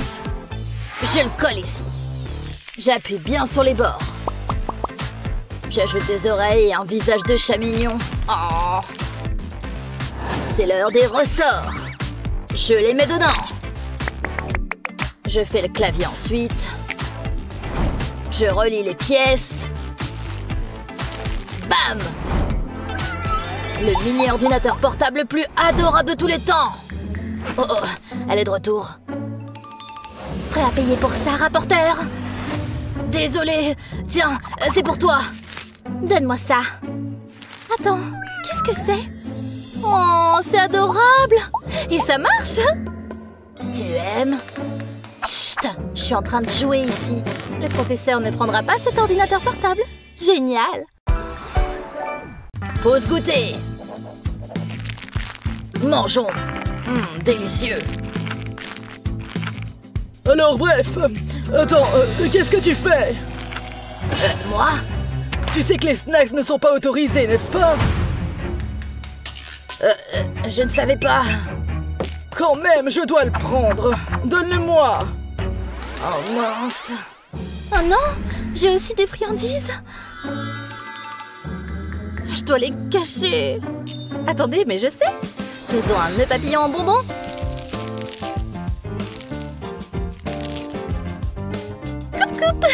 Je le colle ici. J'appuie bien sur les bords. J'ajoute des oreilles et un visage de chat mignon. Oh. C'est l'heure des ressorts. Je les mets dedans. Je fais le clavier ensuite. Je relie les pièces. Bam! Le mini-ordinateur portable le plus adorable de tous les temps. Oh oh, elle est de retour. Prêt à payer pour ça, rapporteur? Désolée. Tiens, c'est pour toi. Donne-moi ça. Attends, qu'est-ce que c'est? Oh, c'est adorable! Et ça marche? Tu aimes? Chut, je suis en train de jouer ici. Le professeur ne prendra pas cet ordinateur portable. Génial! Pause goûter. Mangeons. Délicieux. Alors bref, attends, qu'est-ce que tu fais? Moi? Tu sais que les snacks ne sont pas autorisés, n'est-ce pas? Je ne savais pas. Quand même, je dois le prendre. Donne-le-moi. Oh mince. Oh non, j'ai aussi des friandises. Je dois les cacher. Attendez, mais je sais. Faisons un nœud papillon en bonbon. Coupe, coupe.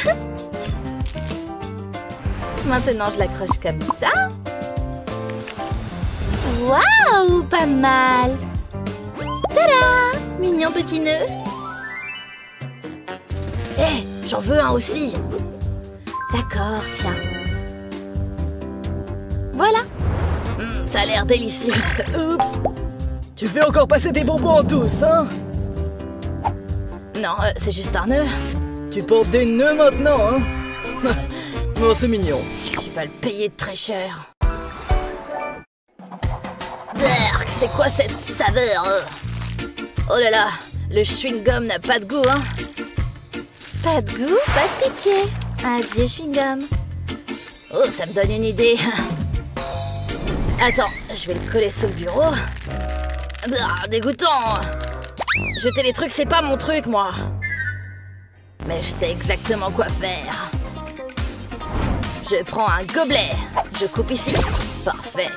Maintenant, je l'accroche comme ça. Waouh, pas mal. Tada! Mignon petit nœud. Hé, j'en veux un aussi. D'accord, tiens. Voilà. Ça a l'air délicieux. Oups. Tu fais encore passer des bonbons en douce, hein? Non, c'est juste un nœud. Tu portes des nœuds maintenant, hein? Oh, c'est mignon. Tu vas le payer très cher. Berk, c'est quoi cette saveur? Oh là là, le chewing-gum n'a pas de goût, hein? Pas de goût, pas de pitié. Adieu, chewing-gum. Oh, ça me donne une idée. Attends, je vais le coller sous le bureau. Dégoûtant. Jeter les trucs, c'est pas mon truc, moi. Mais je sais exactement quoi faire. Je prends un gobelet. Je coupe ici. Parfait.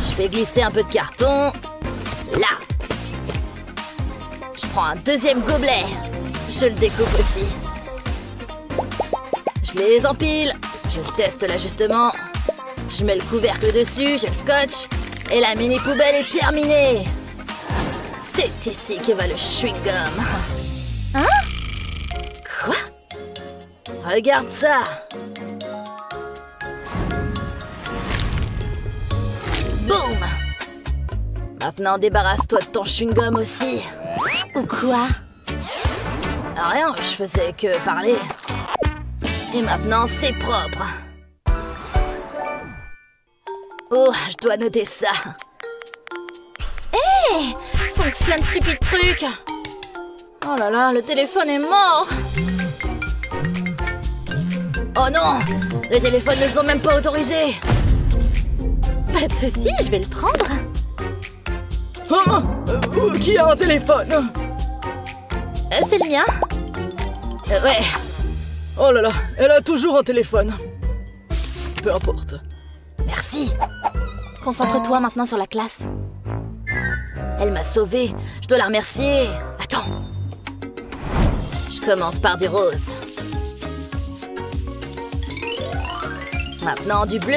Je vais glisser un peu de carton. Là. prends un deuxième gobelet. Je le découpe aussi. Je les empile. Je teste l'ajustement. Je mets le couvercle dessus, je le scotch. Et la mini poubelle est terminée. C'est ici que va le chewing-gum. Hein? Quoi? Regarde ça. Boum! Maintenant, débarrasse-toi de ton chewing-gum aussi. Ou quoi? Rien, je faisais que parler. Et maintenant, c'est propre. Oh, je dois noter ça. Hé! Fonctionne, stupide truc. Oh là là, le téléphone est mort. Oh non! Les téléphones ne sont même pas autorisés. Pas de souci, je vais le prendre. Qui a un téléphone? C'est le mien? Ouais. Oh là là, elle a toujours un téléphone. Peu importe. Merci. Concentre-toi maintenant sur la classe. Elle m'a sauvée. Je dois la remercier. Attends. Je commence par du rose. Maintenant du bleu.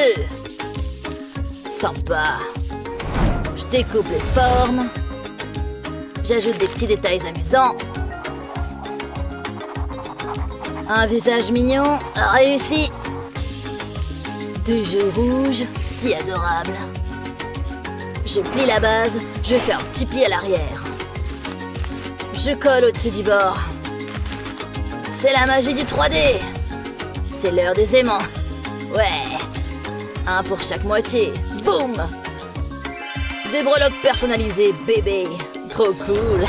Sympa. Je découpe les formes. J'ajoute des petits détails amusants. Un visage mignon, réussi. Deux jeux rouges, si adorable. Je plie la base, je fais un petit pli à l'arrière. Je colle au-dessus du bord. C'est la magie du 3D. C'est l'heure des aimants. Ouais. Un pour chaque moitié. Boum. Des breloques personnalisées, bébé. Trop cool.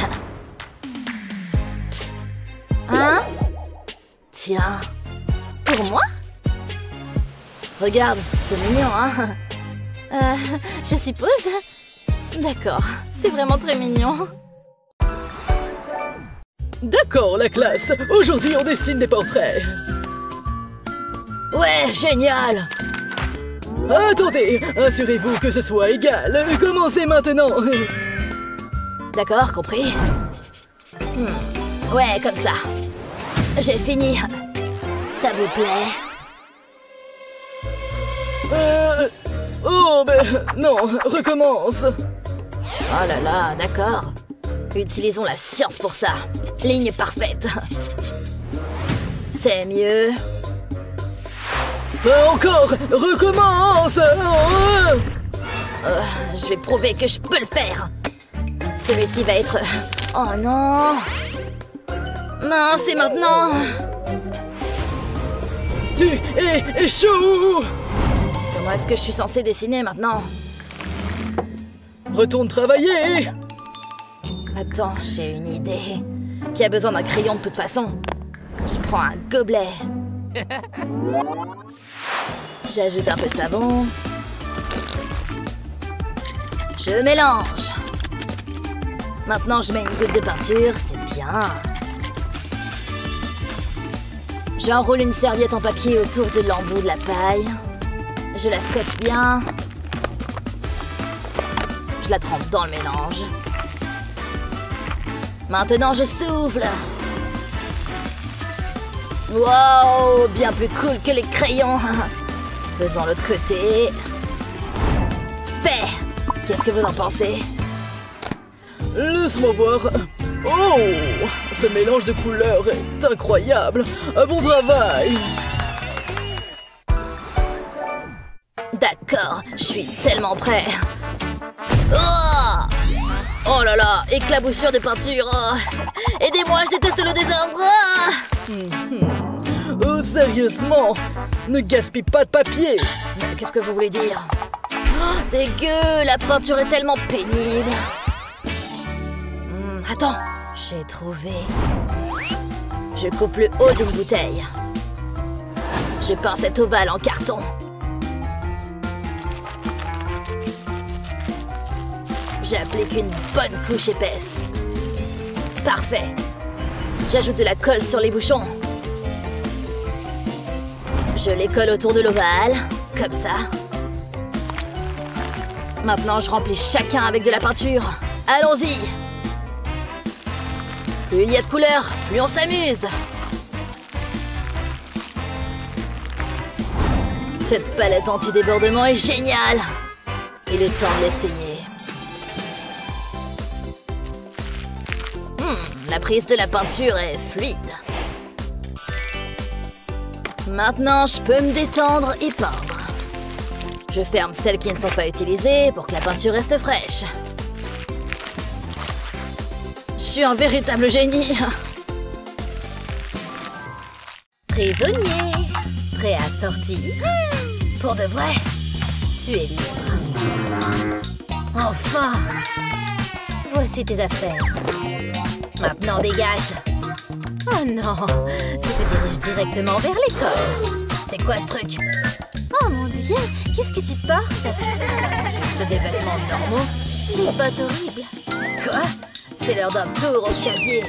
Psst. Hein? Tiens. Pour moi? Regarde, c'est mignon, hein? Je suppose. D'accord, c'est vraiment très mignon. D'accord, la classe. Aujourd'hui, on dessine des portraits. Ouais, génial. Attendez, assurez-vous que ce soit égal. Commencez maintenant. D'accord, compris. Ouais, comme ça. J'ai fini. Ça vous plaît? Oh, ben non, recommence. Oh là là, d'accord. Utilisons la science pour ça. Ligne parfaite. C'est mieux. Encore, recommence. Je vais prouver que je peux le faire. Celui-ci va être... Oh non. Non, c'est maintenant. Tu es chaud. Comment est-ce que je suis censée dessiner maintenant? Retourne travailler. Attends, j'ai une idée. Qui a besoin d'un crayon de toute façon? Je prends un gobelet. J'ajoute un peu de savon. Je mélange. Maintenant, je mets une goutte de peinture, c'est bien. J'enroule une serviette en papier autour de l'embout de la paille. Je la scotche bien. Je la trempe dans le mélange. Maintenant, je souffle. Wow, bien plus cool que les crayons. Faisons l'autre côté. Fait. Qu'est-ce que vous en pensez? Laisse-moi voir. Oh, ce mélange de couleurs est incroyable. Un bon travail. D'accord, je suis tellement prêt. Oh là là, éclaboussure de peinture. Oh. Aidez-moi, je déteste le désordre. Oh, sérieusement, ne gaspille pas de papier. Mais qu'est-ce que vous voulez dire? Oh, dégueu, la peinture est tellement pénible. Attends, j'ai trouvé. Je coupe le haut d'une bouteille. Je peins cet ovale en carton. J'applique une bonne couche épaisse. Parfait. J'ajoute de la colle sur les bouchons. Je les colle autour de l'ovale, comme ça. Maintenant, je remplis chacun avec de la peinture. Allons-y. Plus il y a de couleurs, plus on s'amuse. Cette palette anti-débordement est géniale. Il est temps de l'essayer. La prise de la peinture est fluide. Maintenant, je peux me détendre et peindre. Je ferme celles qui ne sont pas utilisées pour que la peinture reste fraîche. Je suis un véritable génie. Prisonnier, prêt à sortir? Pour de vrai, tu es libre. Enfin! Voici tes affaires. Maintenant, dégage. Oh non, tu te diriges directement vers l'école. C'est quoi ce truc? Oh mon Dieu, qu'est-ce que tu portes? Juste des vêtements normaux. Des bottes horribles. Quoi? C'est l'heure d'un tour au casier.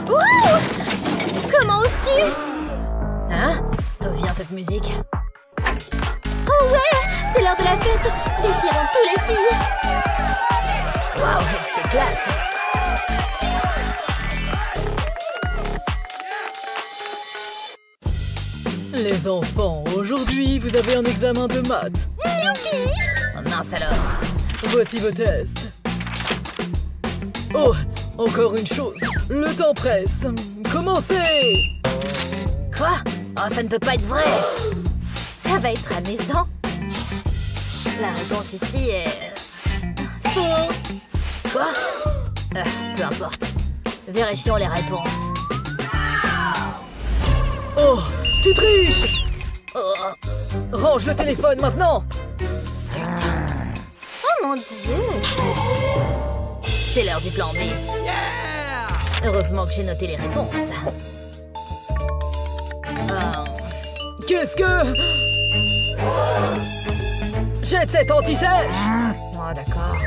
Wouh! Comment oses-tu? Hein? D'où vient cette musique? Oh ouais! C'est l'heure de la fête! Déchirons tous les filles! Waouh, elle s'éclate! Les enfants, aujourd'hui, vous avez un examen de maths. Youpi! Oh mince alors! Voici vos tests. Oh, encore une chose. Le temps presse. Commencez! Quoi? Oh, ça ne peut pas être vrai! Ça va être amusant! La réponse ici est... faux! Quoi? Peu importe. Vérifions les réponses. Oh, tu triches! Oh, Range le téléphone maintenant! oh mon Dieu! C'est l'heure du plan B. Heureusement que j'ai noté les réponses. Qu'est-ce que... Jette cette anti-sèche! Oh, d'accord.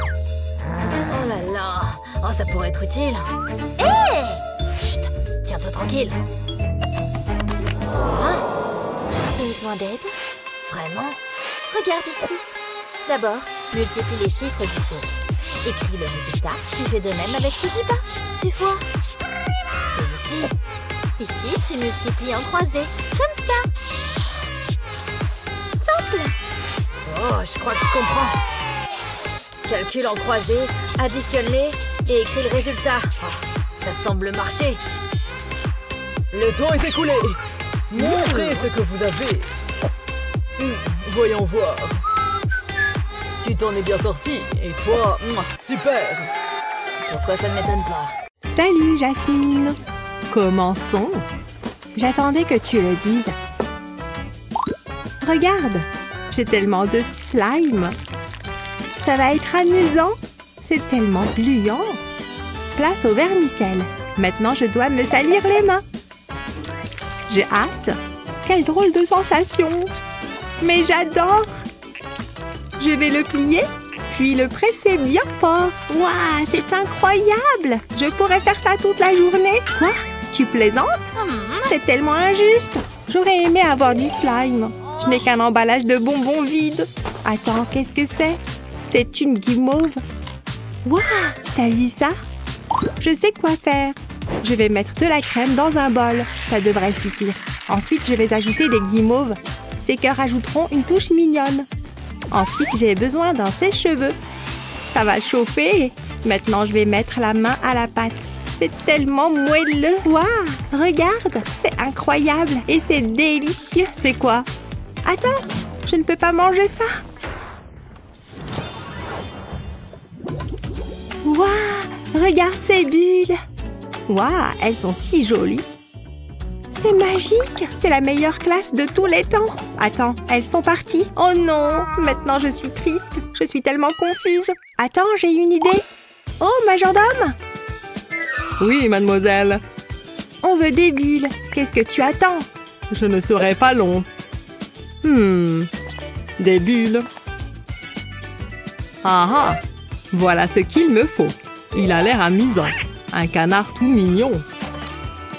Oh là là! Oh, ça pourrait être utile. Hé! Chut! Tiens-toi tranquille. Hein? Besoin d'aide? Vraiment? Regarde ici. D'abord, multiplie les chiffres du haut. Écris le résultat. Tu fais de même avec ceux du bas. Tu vois? Et ici. Ici, tu multiplies en croisé. Comme ça. Simple. Oh, je crois que je comprends. Calcule en croisé, additionne-les et écris le résultat. Oh, ça semble marcher. Le temps est écoulé. Montrez ce que vous avez. Voyons voir. Tu t'en es bien sorti. Et toi, super. Pourquoi ça ne m'étonne pas? Salut, Jasmine. Commençons. J'attendais que tu le dises. Regarde, j'ai tellement de slime. Ça va être amusant. C'est tellement gluant. Place au vermicelle. Maintenant, je dois me salir les mains. J'ai hâte. Quelle drôle de sensation. Mais j'adore. Je vais le plier, puis le presser bien fort. Waouh, c'est incroyable. Je pourrais faire ça toute la journée. Quoi? Tu plaisantes? C'est tellement injuste. J'aurais aimé avoir du slime. Je n'ai qu'un emballage de bonbons vide. Attends, qu'est-ce que c'est? C'est une guimauve. Waouh, t'as vu ça? Je sais quoi faire. Je vais mettre de la crème dans un bol. Ça devrait suffire. Ensuite, je vais ajouter des guimauves. Ces cœurs ajouteront une touche mignonne. Ensuite, j'ai besoin d'un sèche-cheveux. Ça va chauffer. Maintenant, je vais mettre la main à la pâte. C'est tellement moelleux. Waouh, regarde, c'est incroyable et c'est délicieux. C'est quoi? Attends, je ne peux pas manger ça. Waouh, regarde ces bulles. Waouh, elles sont si jolies. C'est magique. C'est la meilleure classe de tous les temps. Attends, elles sont parties. Oh non, maintenant je suis triste. Je suis tellement confuse. Attends, j'ai une idée. Oh, majordome. Oui, mademoiselle. On veut des bulles. Qu'est-ce que tu attends? Je ne serai pas long. Des bulles. Ah ah, voilà ce qu'il me faut. Il a l'air amusant. Un canard tout mignon.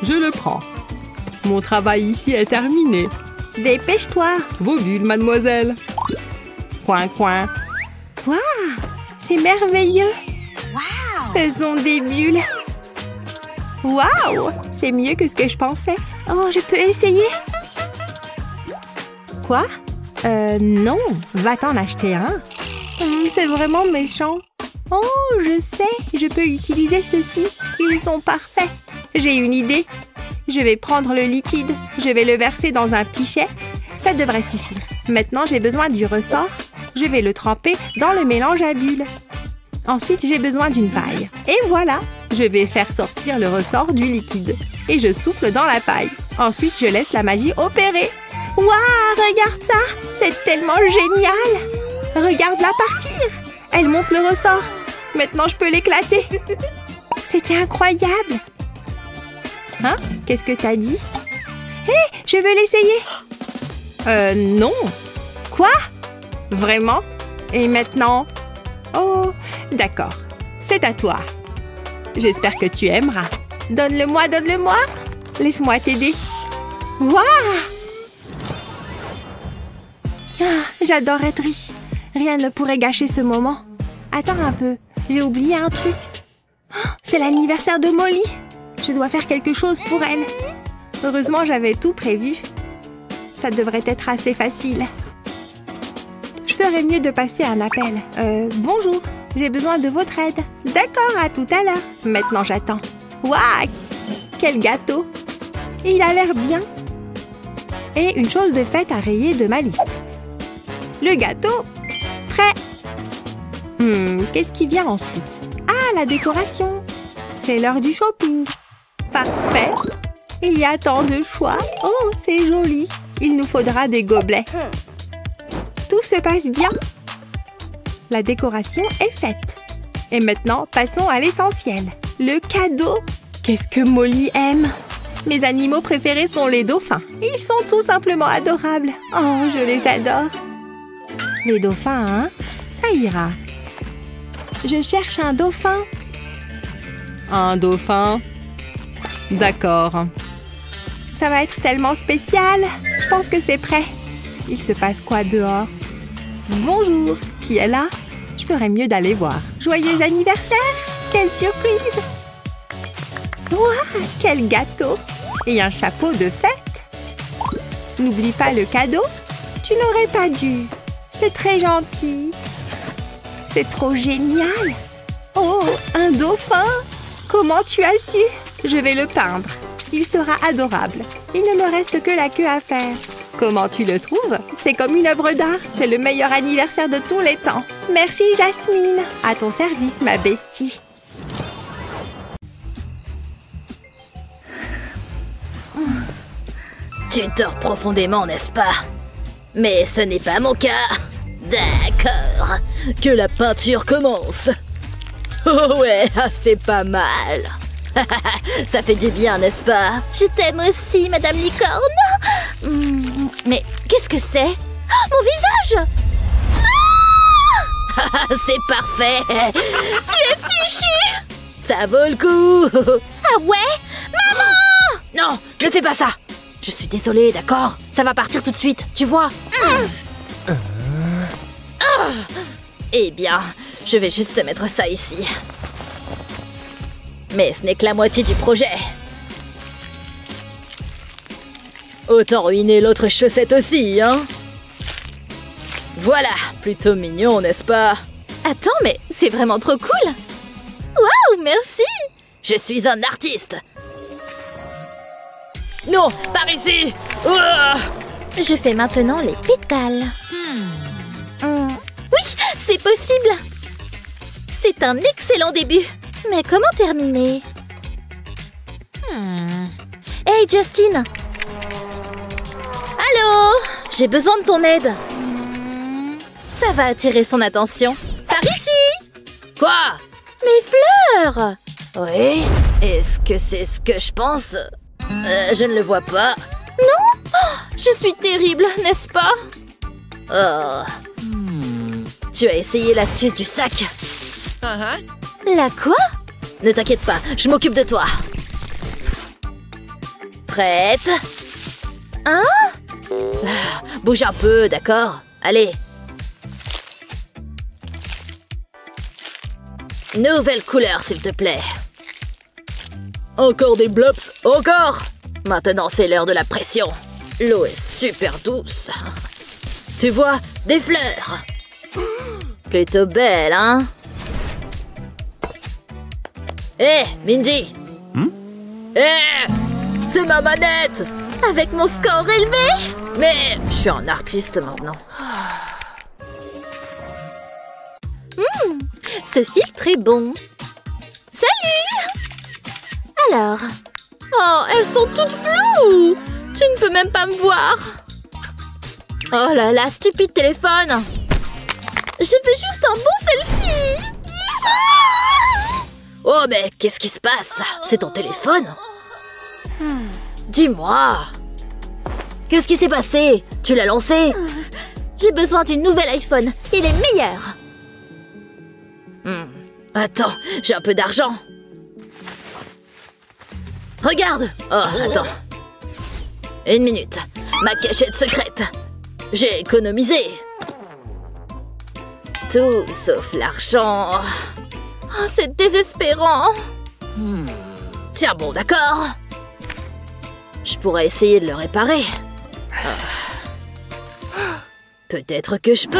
Je le prends. Mon travail ici est terminé. Dépêche-toi. Vos bulles, mademoiselle. Coin, coin. Waouh, c'est merveilleux. Faisons des bulles. Waouh! C'est mieux que ce que je pensais. Oh, je peux essayer? Quoi? Non. Va t'en acheter un. C'est vraiment méchant. Oh, je sais. Je peux utiliser ceux-ci. Ils sont parfaits. J'ai une idée. Je vais prendre le liquide. Je vais le verser dans un pichet. Ça devrait suffire. Maintenant, j'ai besoin du ressort. Je vais le tremper dans le mélange à bulles. Ensuite, j'ai besoin d'une paille. Et voilà! Je vais faire sortir le ressort du liquide. Et je souffle dans la paille. Ensuite, je laisse la magie opérer. Waouh! Regarde ça! C'est tellement génial! Regarde-la partir! Elle monte le ressort. Maintenant, je peux l'éclater. C'était incroyable! Hein? Qu'est-ce que t'as dit? Hé! Je veux l'essayer! Non! Quoi? Vraiment? Et maintenant? Oh, d'accord. C'est à toi. J'espère que tu aimeras. Donne-le-moi, donne-le-moi. Laisse-moi t'aider. Waouh! J'adore être riche. Rien ne pourrait gâcher ce moment. Attends un peu. J'ai oublié un truc. C'est l'anniversaire de Molly. Je dois faire quelque chose pour elle. Heureusement, j'avais tout prévu. Ça devrait être assez facile. Je ferais mieux de passer un appel. Bonjour, j'ai besoin de votre aide. D'accord, à tout à l'heure. Maintenant, j'attends. Waouh! Quel gâteau! Il a l'air bien. Et une chose de faite à rayer de ma liste. Le gâteau, prêt. Qu'est-ce qui vient ensuite? Ah, la décoration. C'est l'heure du shopping. Parfait. Il y a tant de choix. Oh, c'est joli. Il nous faudra des gobelets. Tout se passe bien. La décoration est faite. Et maintenant, passons à l'essentiel. Le cadeau. Qu'est-ce que Molly aime? Mes animaux préférés sont les dauphins. Ils sont tout simplement adorables. Oh, je les adore. Les dauphins, hein? Ça ira. Je cherche un dauphin. Un dauphin? D'accord. Ça va être tellement spécial. Je pense que c'est prêt. Il se passe quoi dehors? Bonjour. Qui est là? Je ferais mieux d'aller voir. Joyeux anniversaire! Quelle surprise! Ouah, quel gâteau! Et un chapeau de fête! N'oublie pas le cadeau. Tu n'aurais pas dû. C'est très gentil. C'est trop génial! Oh, un dauphin! Comment tu as su? Je vais le peindre. Il sera adorable. Il ne me reste que la queue à faire. Comment tu le trouves? C'est comme une œuvre d'art. C'est le meilleur anniversaire de tous les temps. Merci, Jasmine. À ton service, ma bestie. Tu dors profondément, n'est-ce pas? Mais ce n'est pas mon cas. D'accord. Que la peinture commence. Oh ouais, c'est pas mal. Ça fait du bien, n'est-ce pas? Je t'aime aussi, Madame Licorne. Mais qu'est-ce que c'est? Mon visage! Ah, c'est parfait. Tu es fichu. Ça vaut le coup. Ah ouais? Maman! Non, ne fais pas ça. Je suis désolée, d'accord? Ça va partir tout de suite, tu vois? Eh bien, je vais juste mettre ça ici. Mais ce n'est que la moitié du projet. Autant ruiner l'autre chaussette aussi, hein? Voilà, plutôt mignon, n'est-ce pas? Attends, mais c'est vraiment trop cool! Waouh, merci! Je suis un artiste! Non, par ici! Je fais maintenant les pétales. Oui, c'est possible! C'est un excellent début! Mais comment terminer? Hey, Justine! Allô? J'ai besoin de ton aide. Ça va attirer son attention. Par ici! Quoi? Mes fleurs! Oui? Est-ce que c'est ce que je pense? Je ne le vois pas. Non? Oh, je suis terrible, n'est-ce pas? Oh. Tu as essayé l'astuce du sac. La quoi? Ne t'inquiète pas, je m'occupe de toi. Prête? Hein? Bouge un peu, d'accord? Allez. Nouvelle couleur, s'il te plaît. Encore des blops. Encore. Maintenant, c'est l'heure de la pression. L'eau est super douce. Tu vois, des fleurs. Plutôt belle, hein? Hé, Mindy! Hé! C'est ma manette! Avec mon score élevé? Mais je suis un artiste maintenant. Ce filtre est bon. Salut! Alors? Oh, elles sont toutes floues! Tu ne peux même pas me voir. Oh là là, stupide téléphone! Je fais juste un bon selfie! Oh, mais qu'est-ce qui se passe? C'est ton téléphone? Dis-moi! Qu'est-ce qui s'est passé? Tu l'as lancé? J'ai besoin d'une nouvelle iPhone. Il est meilleur. Attends, j'ai un peu d'argent. Regarde! Oh, attends. 1 minute. Ma cachette secrète. J'ai économisé. Tout sauf l'argent. Oh, c'est désespérant. Tiens bon, d'accord. Je pourrais essayer de le réparer. Peut-être que je peux.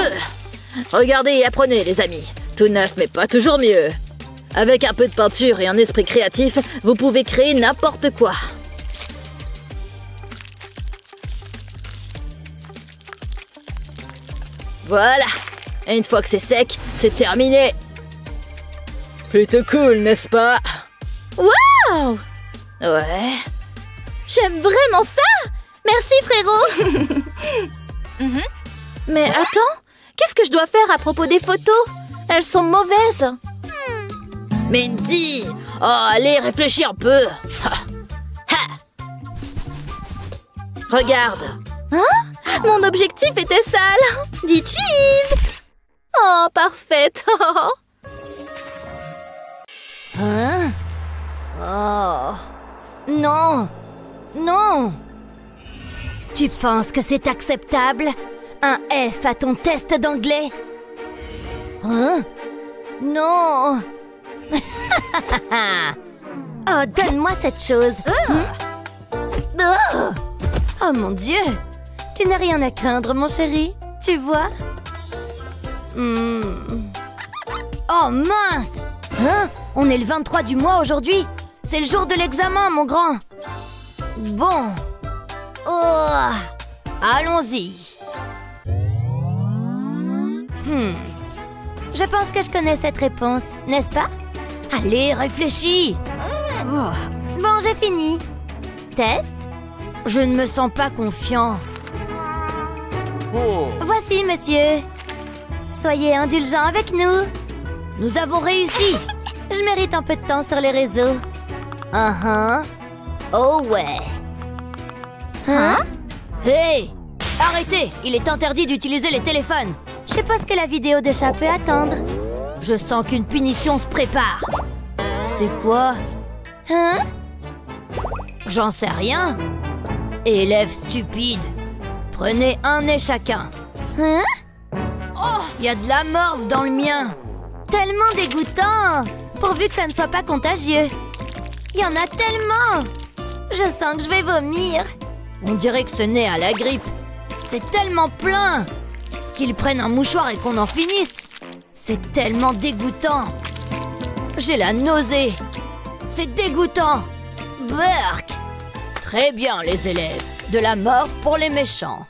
Regardez et apprenez, les amis. Tout neuf, mais pas toujours mieux. Avec un peu de peinture et un esprit créatif, vous pouvez créer n'importe quoi. Voilà. Et une fois que c'est sec, c'est terminé. Plutôt cool, n'est-ce pas? Waouh! Ouais. J'aime vraiment ça! Merci, frérot! Mais attends, qu'est-ce que je dois faire à propos des photos? Elles sont mauvaises. Mindy! Oh, allez, réfléchis un peu. Regarde. Hein? Mon objectif était sale. Dis cheese! Oh, parfaite! Hein? Oh. Non! Non! Tu penses que c'est acceptable? Un F à ton test d'anglais? Hein? Non! Oh, donne-moi cette chose! Oh! Oh mon Dieu! Tu n'as rien à craindre, mon chéri, tu vois? Oh mince! Hein? On est le 23 du mois aujourd'hui? C'est le jour de l'examen, mon grand! Bon... Oh! Allons-y! Je pense que je connais cette réponse, n'est-ce pas? Allez, réfléchis! Bon, j'ai fini. Test? Je ne me sens pas confiant. Voici, monsieur. Soyez indulgents avec nous. Nous avons réussi. Je mérite un peu de temps sur les réseaux. Oh ouais. Hein? Hey! Arrêtez! Il est interdit d'utiliser les téléphones. Je sais pas ce que la vidéo de chat peut attendre. Je sens qu'une punition se prépare. C'est quoi? Hein? J'en sais rien. Élèves stupides. Prenez un nez chacun. Hein? Oh, il y a de la morve dans le mien. Tellement dégoûtant. Pourvu que ça ne soit pas contagieux. Il y en a tellement. Je sens que je vais vomir. On dirait que ce nez a la grippe. C'est tellement plein. Qu'ils prennent un mouchoir et qu'on en finisse. C'est tellement dégoûtant. J'ai la nausée. C'est dégoûtant. Burk. Très bien, les élèves. De la morve pour les méchants.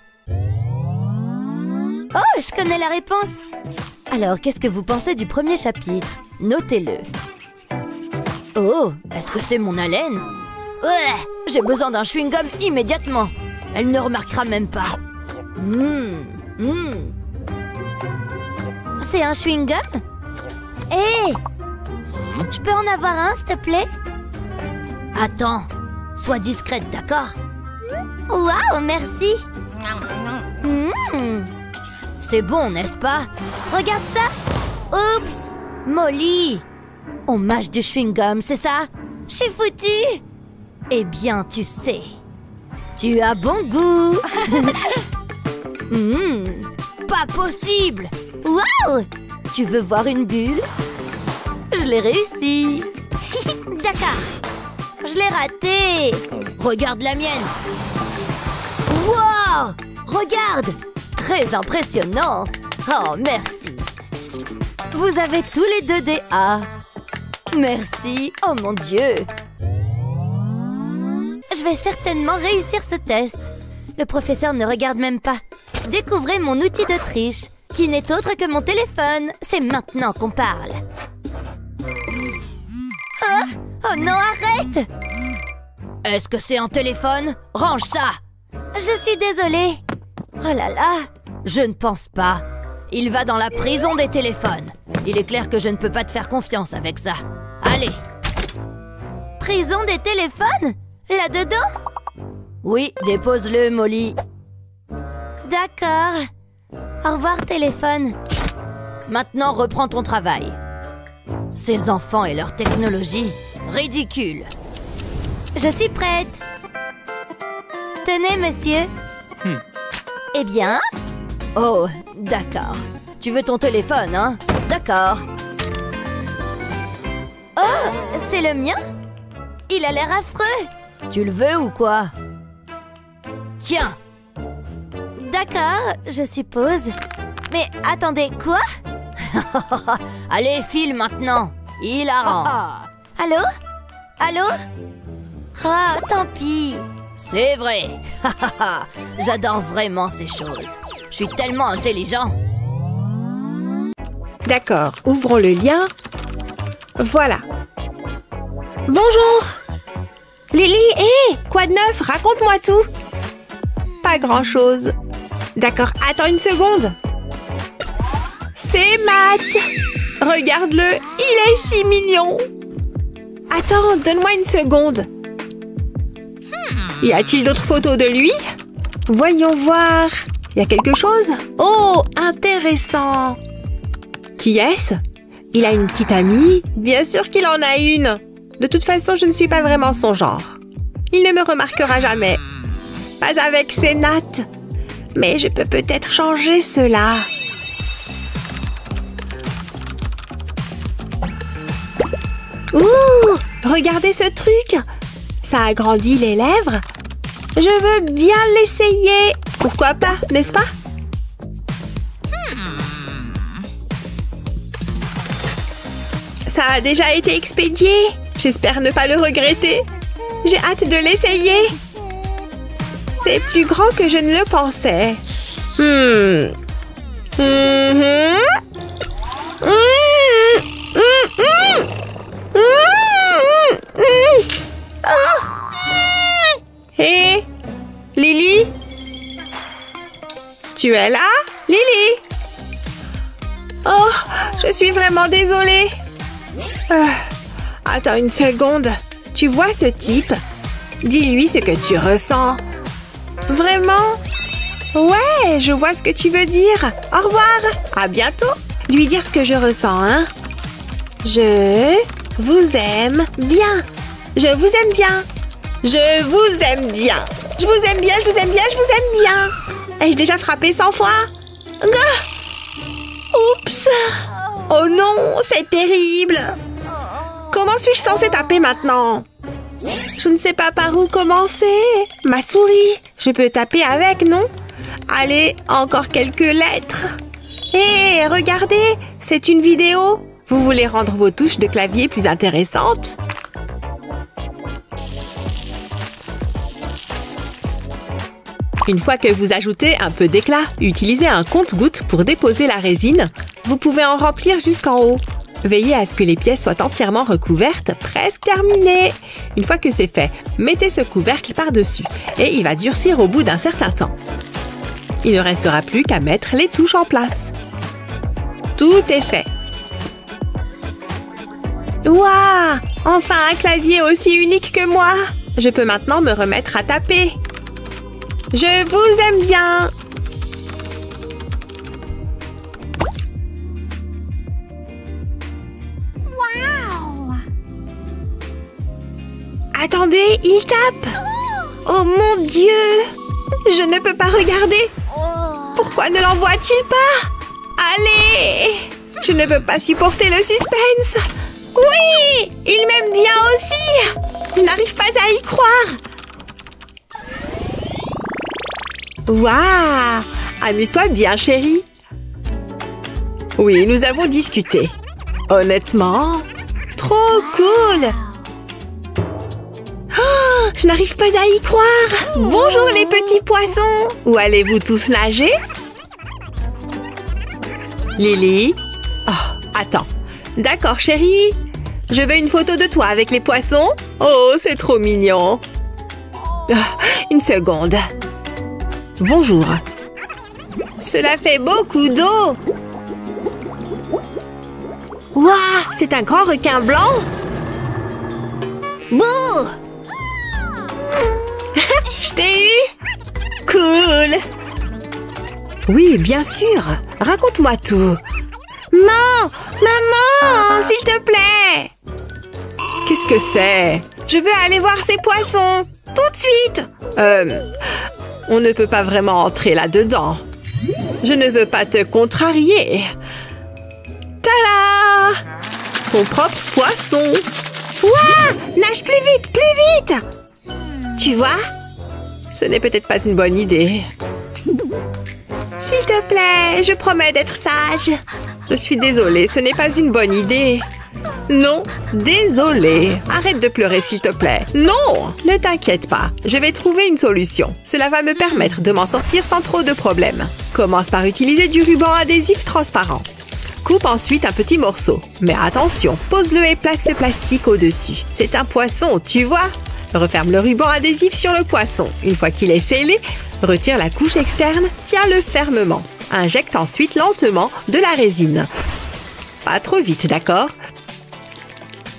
Oh, je connais la réponse. Alors, qu'est-ce que vous pensez du premier chapitre? Notez-le. Oh, est-ce que c'est mon haleine? Ouais, j'ai besoin d'un chewing-gum immédiatement. Elle ne remarquera même pas. C'est un chewing-gum? Hé! Je peux en avoir un, s'il te plaît? Attends, sois discrète, d'accord? Waouh, merci! C'est bon, n'est-ce pas? Regarde ça! Oups! Molly! On mâche du chewing-gum, c'est ça? Je suis foutue! Eh bien, tu sais, tu as bon goût! Pas possible! Waouh! Tu veux voir une bulle? Je l'ai réussi! D'accord! Je l'ai raté. Regarde la mienne. Wow! Regarde! Très impressionnant. Oh, merci. Vous avez tous les deux des A. Merci. Oh mon Dieu. Je vais certainement réussir ce test. Le professeur ne regarde même pas. Découvrez mon outil de triche, qui n'est autre que mon téléphone. C'est maintenant qu'on parle. Ah! Oh non, arrête! Est-ce que c'est un téléphone? Range ça! Je suis désolée. Oh là là, je ne pense pas. Il va dans la prison des téléphones. Il est clair que je ne peux pas te faire confiance avec ça. Allez. Prison des téléphones? Là-dedans? Oui, dépose-le, Molly. D'accord. Au revoir, téléphone. Maintenant, reprends ton travail. Ces enfants et leur technologie, ridicule. Je suis prête. Tenez, monsieur. Eh bien? Oh, d'accord. Tu veux ton téléphone, hein? D'accord. Oh, c'est le mien? Il a l'air affreux. Tu le veux ou quoi? Tiens. D'accord, je suppose. Mais attendez, quoi? Allez, file maintenant. Hilarant. Allô? Allô? Oh, tant pis. C'est vrai. J'adore vraiment ces choses. Je suis tellement intelligent. D'accord, ouvrons le lien. Voilà. Bonjour. Lily, hé, quoi de neuf? Raconte-moi tout. Pas grand-chose. D'accord, attends une seconde. C'est Matt. Regarde-le, il est si mignon. Attends, donne-moi une seconde. Y a-t-il d'autres photos de lui? Voyons voir. Y a quelque chose? Oh, intéressant. Qui est-ce? Il a une petite amie? Bien sûr qu'il en a une. De toute façon, je ne suis pas vraiment son genre. Il ne me remarquera jamais. Pas avec ses nattes. Mais je peux peut-être changer cela. Ouh! Regardez ce truc! Ça agrandit les lèvres. Je veux bien l'essayer. Pourquoi pas, n'est-ce pas? Ça a déjà été expédié. J'espère ne pas le regretter. J'ai hâte de l'essayer. C'est plus grand que je ne le pensais. Hé, Lily? Tu es là, Lily? Oh, je suis vraiment désolée. Attends une seconde. Tu vois ce type? Dis-lui ce que tu ressens. Vraiment? Ouais, je vois ce que tu veux dire. Au revoir. À bientôt. Lui dire ce que je ressens, hein? Je vous aime bien. Je vous aime bien. Je vous aime bien. Je vous aime bien, je vous aime bien, je vous aime bien. Ai-je déjà frappé 100 fois? Oups. Oh non, c'est terrible. Comment suis-je censée taper maintenant? Je ne sais pas par où commencer. Ma souris, je peux taper avec, non? Allez, encore quelques lettres. Hé, regardez, c'est une vidéo. Vous voulez rendre vos touches de clavier plus intéressantes? Une fois que vous ajoutez un peu d'éclat, utilisez un compte-gouttes pour déposer la résine. Vous pouvez en remplir jusqu'en haut. Veillez à ce que les pièces soient entièrement recouvertes, presque terminées. Une fois que c'est fait, mettez ce couvercle par-dessus et il va durcir au bout d'un certain temps. Il ne restera plus qu'à mettre les touches en place. Tout est fait. Waouh! Enfin un clavier aussi unique que moi! Je peux maintenant me remettre à taper. Je vous aime bien! Wow! Attendez, il tape! Oh mon Dieu! Je ne peux pas regarder! Pourquoi ne l'envoie-t-il pas? Allez! Je ne peux pas supporter le suspense! Oui! Il m'aime bien aussi! Je n'arrive pas à y croire. Waouh! Amuse-toi bien, chérie. Oui, nous avons discuté. Honnêtement, trop cool! Oh, je n'arrive pas à y croire! Bonjour les petits poissons! Où allez-vous tous nager? Lily? Oh, attends. D'accord, chérie. Je veux une photo de toi avec les poissons. Oh, c'est trop mignon. Une seconde. Bonjour. Cela fait beaucoup d'eau. Waouh, c'est un grand requin blanc. Bouh! Je t'ai eu. Cool. Oui, bien sûr. Raconte-moi tout. Maman, s'il te plaît. Qu'est-ce que c'est? Je veux aller voir ces poissons. Tout de suite. On ne peut pas vraiment entrer là-dedans. Je ne veux pas te contrarier. Tada! Ton propre poisson. Ouah! Nage plus vite! Tu vois? Ce n'est peut-être pas une bonne idée. S'il te plaît, je promets d'être sage. Je suis désolée, ce n'est pas une bonne idée. Non, désolée. Arrête de pleurer, s'il te plaît. Non, ne t'inquiète pas. Je vais trouver une solution. Cela va me permettre de m'en sortir sans trop de problèmes. Commence par utiliser du ruban adhésif transparent. Coupe ensuite un petit morceau. Mais attention, pose-le et place ce plastique au-dessus. C'est un poisson, tu vois? Referme le ruban adhésif sur le poisson. Une fois qu'il est scellé, retire la couche externe, tiens-le fermement. Injecte ensuite lentement de la résine. Pas trop vite, d'accord?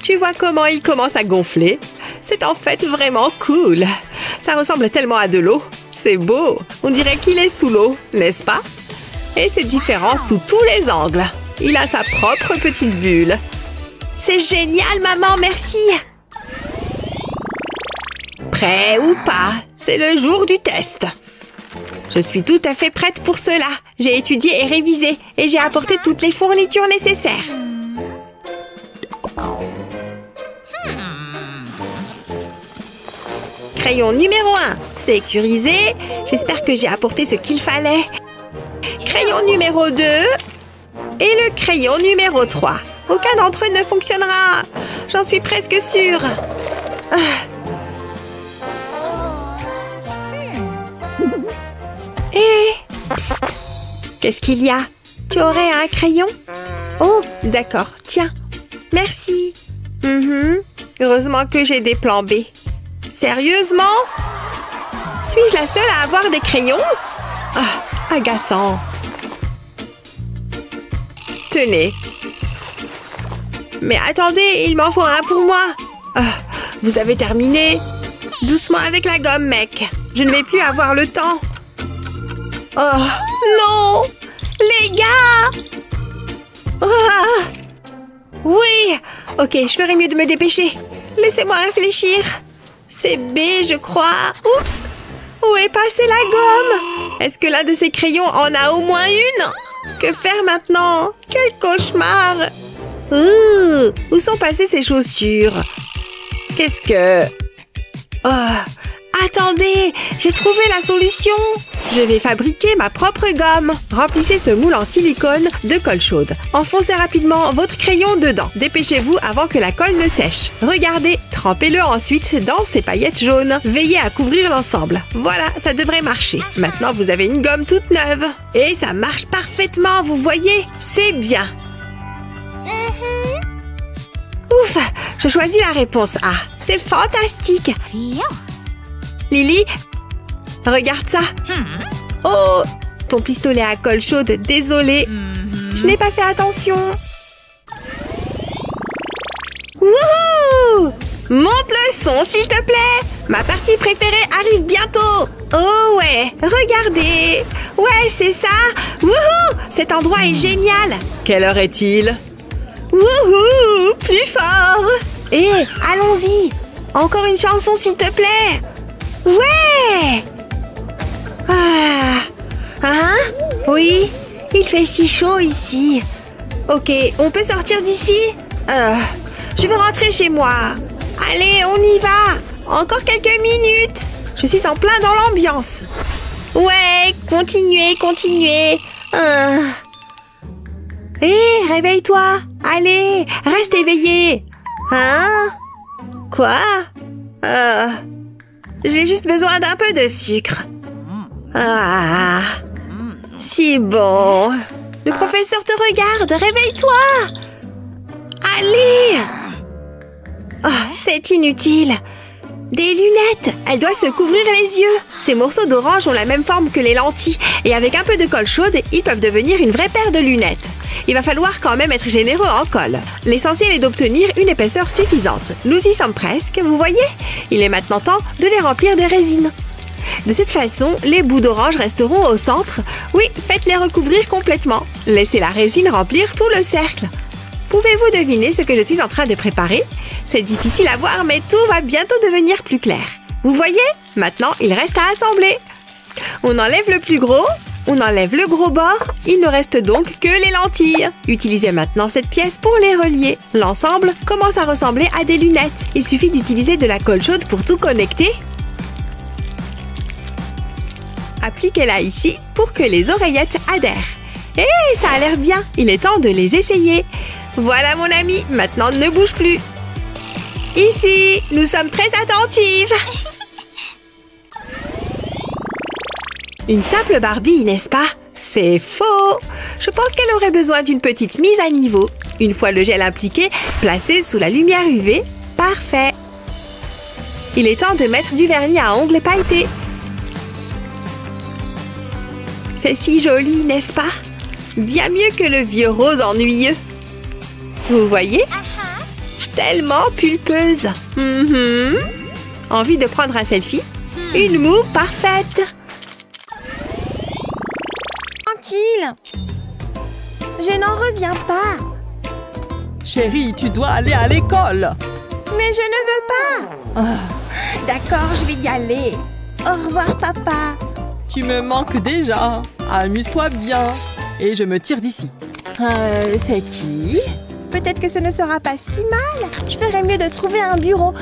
Tu vois comment il commence à gonfler? C'est en fait vraiment cool. Ça ressemble tellement à de l'eau. C'est beau. On dirait qu'il est sous l'eau, n'est-ce pas? Et c'est différent sous tous les angles. Il a sa propre petite bulle. C'est génial, maman, merci. Prêt ou pas, c'est le jour du test. Je suis tout à fait prête pour cela. J'ai étudié et révisé et j'ai apporté toutes les fournitures nécessaires. Crayon numéro 1, sécurisé. J'espère que j'ai apporté ce qu'il fallait. Crayon numéro 2 et le crayon numéro 3. Aucun d'entre eux ne fonctionnera. J'en suis presque sûre. Psst. Qu'est-ce qu'il y a? Tu aurais un crayon? Oh, d'accord. Tiens. Merci. Heureusement que j'ai des plans B. Sérieusement? Suis-je la seule à avoir des crayons? Ah, agaçant. Tenez. Mais attendez, il m'en faut un pour moi. Vous avez terminé? Doucement avec la gomme, mec. Je ne vais plus avoir le temps. Oh, non! Les gars! Oui! Ok, je ferais mieux de me dépêcher. Laissez-moi réfléchir. C'est B, je crois. Oups! Où est passée la gomme? Est-ce que l'un de ces crayons en a au moins une? Que faire maintenant? Quel cauchemar! Où sont passées ces chaussures? Qu'est-ce que... attendez! J'ai trouvé la solution! Je vais fabriquer ma propre gomme. Remplissez ce moule en silicone de colle chaude. Enfoncez rapidement votre crayon dedans. Dépêchez-vous avant que la colle ne sèche. Regardez, trempez-le ensuite dans ces paillettes jaunes. Veillez à couvrir l'ensemble. Voilà, ça devrait marcher. Maintenant, vous avez une gomme toute neuve. Et ça marche parfaitement, vous voyez? C'est bien. Ouf! Je choisis la réponse A. C'est fantastique! Lily, regarde ça. Oh, ton pistolet à colle chaude, désolé. Je n'ai pas fait attention. Wouhou! Monte le son, s'il te plaît. Ma partie préférée arrive bientôt. Oh ouais, regardez. Ouais, c'est ça. Wouhou! Cet endroit est génial. Quelle heure est-il? Wouhou! Plus fort. Allons-y. Encore une chanson, s'il te plaît. Ouais! Hein? Oui, il fait si chaud ici. Ok, on peut sortir d'ici? Je veux rentrer chez moi. Allez, on y va. Encore quelques minutes. Je suis en plein dans l'ambiance. Ouais, continuez, continuez. Hé, réveille-toi. Allez, reste éveillé. Hein? Quoi? J'ai juste besoin d'un peu de sucre. Ah, si bon. Le professeur te regarde, réveille-toi. Allez. Oh, c'est inutile. Des lunettes. Elle doit se couvrir les yeux. Ces morceaux d'orange ont la même forme que les lentilles. Et avec un peu de colle chaude, ils peuvent devenir une vraie paire de lunettes. Il va falloir quand même être généreux en colle. L'essentiel est d'obtenir une épaisseur suffisante. Nous y sommes presque, vous voyez? Il est maintenant temps de les remplir de résine. De cette façon, les bouts d'orange resteront au centre. Oui, faites-les recouvrir complètement. Laissez la résine remplir tout le cercle. Pouvez-vous deviner ce que je suis en train de préparer? C'est difficile à voir, mais tout va bientôt devenir plus clair. Vous voyez? Maintenant, il reste à assembler. On enlève le plus gros, on enlève le gros bord. Il ne reste donc que les lentilles. Utilisez maintenant cette pièce pour les relier. L'ensemble commence à ressembler à des lunettes. Il suffit d'utiliser de la colle chaude pour tout connecter. Appliquez-la ici pour que les oreillettes adhèrent. Hé, ça a l'air bien. Il est temps de les essayer. Voilà mon ami, maintenant ne bouge plus. Ici, nous sommes très attentives. Une simple Barbie, n'est-ce pas? C'est faux. Je pense qu'elle aurait besoin d'une petite mise à niveau. Une fois le gel impliqué, placé sous la lumière UV. Parfait. Il est temps de mettre du vernis à ongles pailleté. C'est si joli, n'est-ce pas? Bien mieux que le vieux rose ennuyeux. Vous voyez? Tellement pulpeuse. Envie de prendre un selfie? Une moue parfaite. Tranquille. Je n'en reviens pas. Chérie, tu dois aller à l'école. Mais je ne veux pas. D'accord, je vais y aller. Au revoir, papa. Tu me manques déjà. Amuse-toi bien. Et je me tire d'ici. C'est qui? Peut-être que ce ne sera pas si mal. Je ferais mieux de trouver un bureau.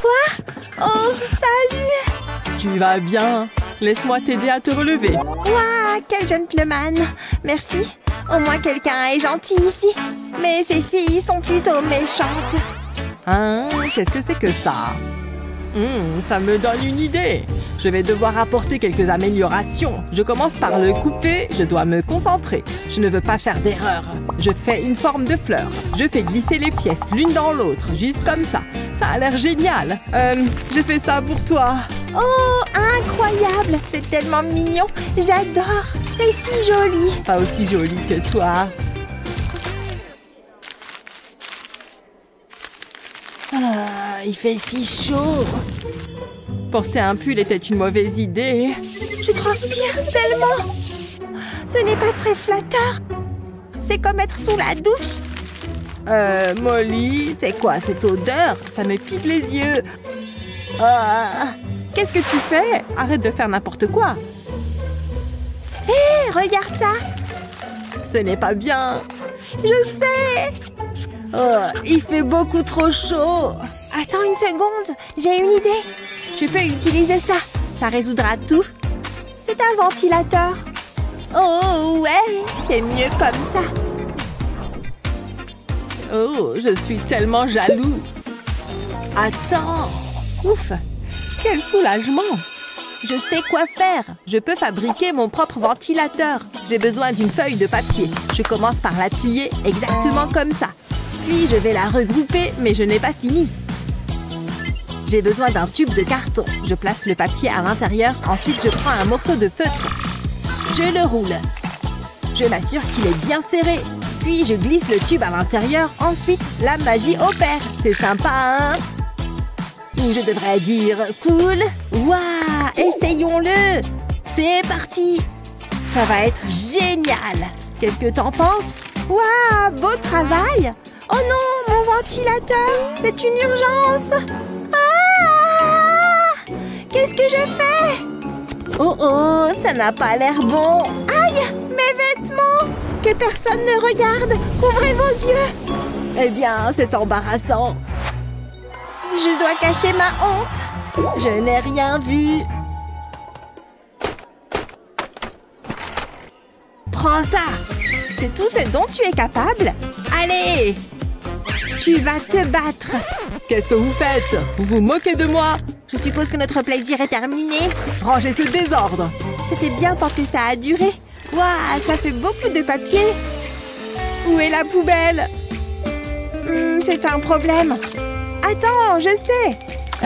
Quoi? Oh, salut. Tu vas bien? Laisse-moi t'aider à te relever. Waouh, quel gentleman. Merci. Au moins quelqu'un est gentil ici. Mais ces filles sont plutôt méchantes. Hein? Qu'est-ce que c'est que ça? Ça me donne une idée. Je vais devoir apporter quelques améliorations. Je commence par le couper, je dois me concentrer. Je ne veux pas faire d'erreur. Je fais une forme de fleur. Je fais glisser les pièces l'une dans l'autre, juste comme ça. Ça a l'air génial. J'ai fait ça pour toi. Oh, incroyable. C'est tellement mignon. J'adore. C'est si joli. Pas aussi joli que toi. Il fait si chaud. Porter un pull était une mauvaise idée. Je transpire tellement. Ce n'est pas très flatteur. C'est comme être sous la douche. Molly, c'est quoi cette odeur? Ça me pique les yeux. Qu'est-ce que tu fais? Arrête de faire n'importe quoi. Hé, regarde ça. Ce n'est pas bien. Je sais. Il fait beaucoup trop chaud. Attends une seconde, j'ai une idée. Je peux utiliser ça. Ça résoudra tout. C'est un ventilateur. Oh ouais, c'est mieux comme ça. Oh, je suis tellement jaloux. Attends. Ouf, quel soulagement. Je sais quoi faire. Je peux fabriquer mon propre ventilateur. J'ai besoin d'une feuille de papier. Je commence par la plier exactement comme ça. Puis je vais la regrouper, mais je n'ai pas fini. J'ai besoin d'un tube de carton. Je place le papier à l'intérieur. Ensuite, je prends un morceau de feutre. Je le roule. Je m'assure qu'il est bien serré. Puis, je glisse le tube à l'intérieur. Ensuite, la magie opère. C'est sympa, hein? Ou je devrais dire cool. Waouh! Essayons-le! C'est parti! Ça va être génial! Qu'est-ce que t'en penses? Waouh! Beau travail! Oh non, mon ventilateur! C'est une urgence! Qu'est-ce que j'ai fait? Oh, ça n'a pas l'air bon. Aïe, mes vêtements! que personne ne regarde. Ouvrez vos yeux. Eh bien, c'est embarrassant. Je dois cacher ma honte. Je n'ai rien vu. Prends ça. C'est tout ce dont tu es capable. Allez. Tu vas te battre. Qu'est-ce que vous faites? Vous vous moquez de moi? Je suppose que notre plaisir est terminé. Rangez ce désordre. C'était bien tant que ça a duré. Waouh, ça fait beaucoup de papier. Où est la poubelle? C'est un problème. Attends, je sais.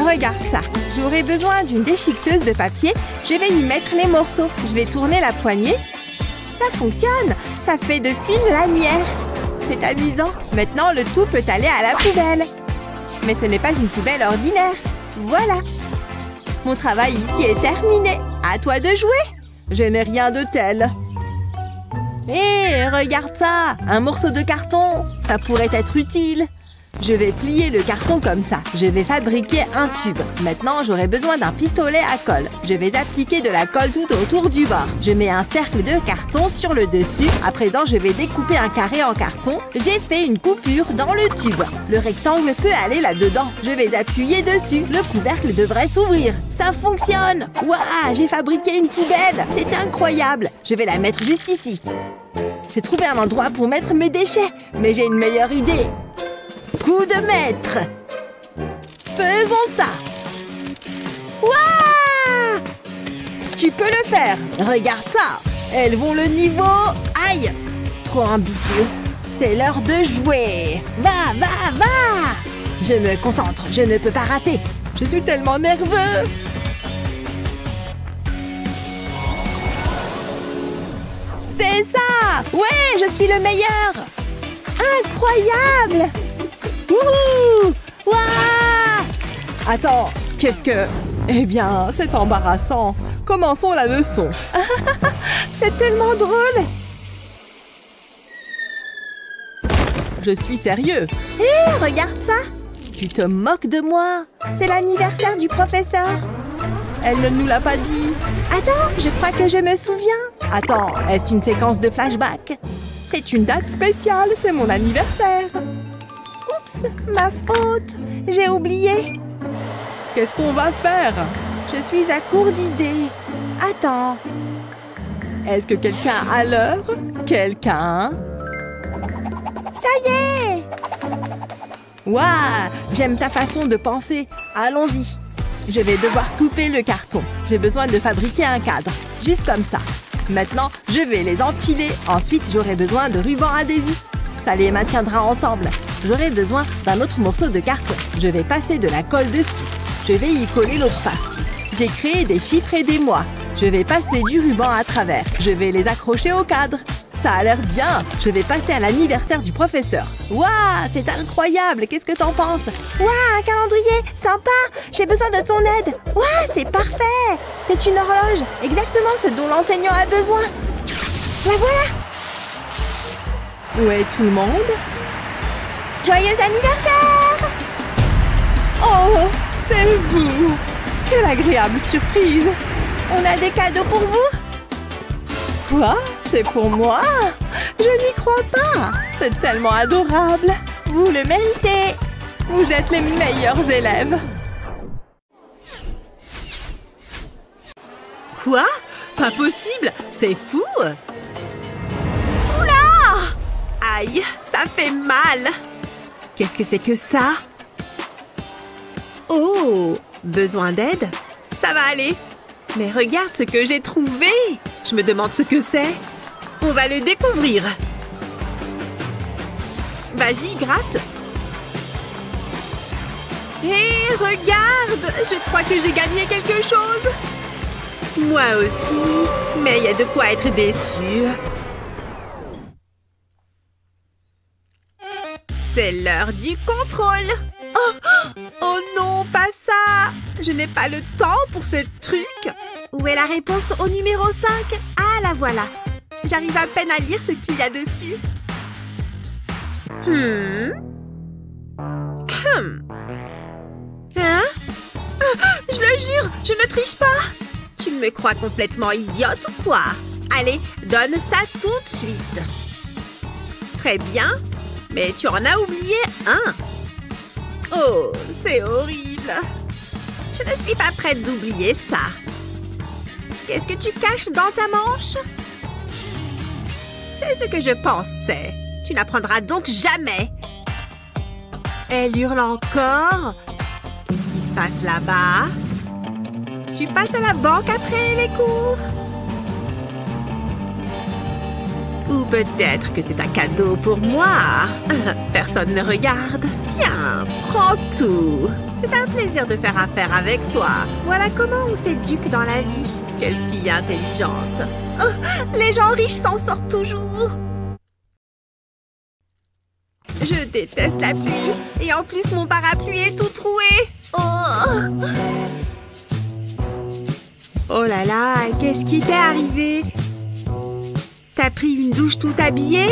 Regarde ça. J'aurai besoin d'une déchiqueteuse de papier. Je vais y mettre les morceaux. Je vais tourner la poignée. Ça fonctionne. Ça fait de fines lanières. C'est amusant. Maintenant, le tout peut aller à la poubelle. Mais ce n'est pas une poubelle ordinaire. Voilà. Mon travail ici est terminé. À toi de jouer. Je n'ai rien de tel. Hé, regarde ça. Un morceau de carton. Ça pourrait être utile. Je vais plier le carton comme ça. Je vais fabriquer un tube. Maintenant, j'aurai besoin d'un pistolet à colle. Je vais appliquer de la colle tout autour du bord. Je mets un cercle de carton sur le dessus. À présent, je vais découper un carré en carton. J'ai fait une coupure dans le tube. Le rectangle peut aller là-dedans. Je vais appuyer dessus. Le couvercle devrait s'ouvrir. Ça fonctionne! Waouh, j'ai fabriqué une poubelle! C'est incroyable! Je vais la mettre juste ici. J'ai trouvé un endroit pour mettre mes déchets. Mais j'ai une meilleure idée. Coup de maître! Faisons ça! Waouh! Tu peux le faire! Regarde ça! Élevons le niveau! Aïe! Trop ambitieux! C'est l'heure de jouer! Va, va, va! Je me concentre, je ne peux pas rater! Je suis tellement nerveux! C'est ça! Ouais, je suis le meilleur! Incroyable! Wouhou! Waouh! Attends, qu'est-ce que... Eh bien, c'est embarrassant. Commençons la leçon. C'est tellement drôle! Je suis sérieux. Hé, regarde ça! Tu te moques de moi! C'est l'anniversaire du professeur! Elle ne nous l'a pas dit. Attends, je crois que je me souviens. Attends, est-ce une séquence de flashback? C'est une date spéciale, c'est mon anniversaire. Oups, ma faute. J'ai oublié. Qu'est-ce qu'on va faire? Je suis à court d'idées. Attends. Est-ce que quelqu'un a l'heure? Quelqu'un? Ça y est! Waouh! J'aime ta façon de penser. Allons-y. Je vais devoir couper le carton. J'ai besoin de fabriquer un cadre. Juste comme ça. Maintenant, je vais les empiler. Ensuite, j'aurai besoin de ruban adhésif. Ça les maintiendra ensemble. J'aurai besoin d'un autre morceau de carton. Je vais passer de la colle dessus. Je vais y coller l'autre partie. J'ai créé des chiffres et des mois. Je vais passer du ruban à travers. Je vais les accrocher au cadre. Ça a l'air bien. Je vais passer à l'anniversaire du professeur. Waouh, c'est incroyable. Qu'est-ce que t'en penses? Waouh, un calendrier. Sympa. J'ai besoin de ton aide. Waouh, c'est parfait. C'est une horloge. Exactement ce dont l'enseignant a besoin. La voilà. Où est tout le monde? Joyeux anniversaire! Oh, c'est vous. Quelle agréable surprise. On a des cadeaux pour vous? Quoi? C'est pour moi? Je n'y crois pas. C'est tellement adorable. Vous le méritez. Vous êtes les meilleurs élèves. Quoi? Pas possible. C'est fou. Oula! Aïe, ça fait mal. Qu'est-ce que c'est que ça? Oh, besoin d'aide? Ça va aller. Mais regarde ce que j'ai trouvé. Je me demande ce que c'est. On va le découvrir. Vas-y, gratte. Hé, regarde! Je crois que j'ai gagné quelque chose. Moi aussi. Mais il y a de quoi être déçu. C'est l'heure du contrôle. Oh non, pas ça. Je n'ai pas le temps pour ce truc. Où est la réponse au numéro 5? Ah, la voilà. J'arrive à peine à lire ce qu'il y a dessus. Hein? Je le jure, je ne triche pas. Tu me crois complètement idiote ou quoi? Allez, donne ça tout de suite. Très bien. Mais tu en as oublié un. Oh, c'est horrible. Je ne suis pas prête d'oublier ça. Qu'est-ce que tu caches dans ta manche? C'est ce que je pensais. Tu n'apprendras donc jamais. Elle hurle encore. Qu'est-ce qui se passe là-bas? Tu passes à la banque après les cours? Ou peut-être que c'est un cadeau pour moi. Personne ne regarde. Tiens, prends tout. C'est un plaisir de faire affaire avec toi. Voilà comment on s'éduque dans la vie. Quelle fille intelligente. Oh, les gens riches s'en sortent toujours. Je déteste la pluie. Et en plus, mon parapluie est tout troué. Oh là là, qu'est-ce qui t'est arrivé? T'as pris une douche tout habillée?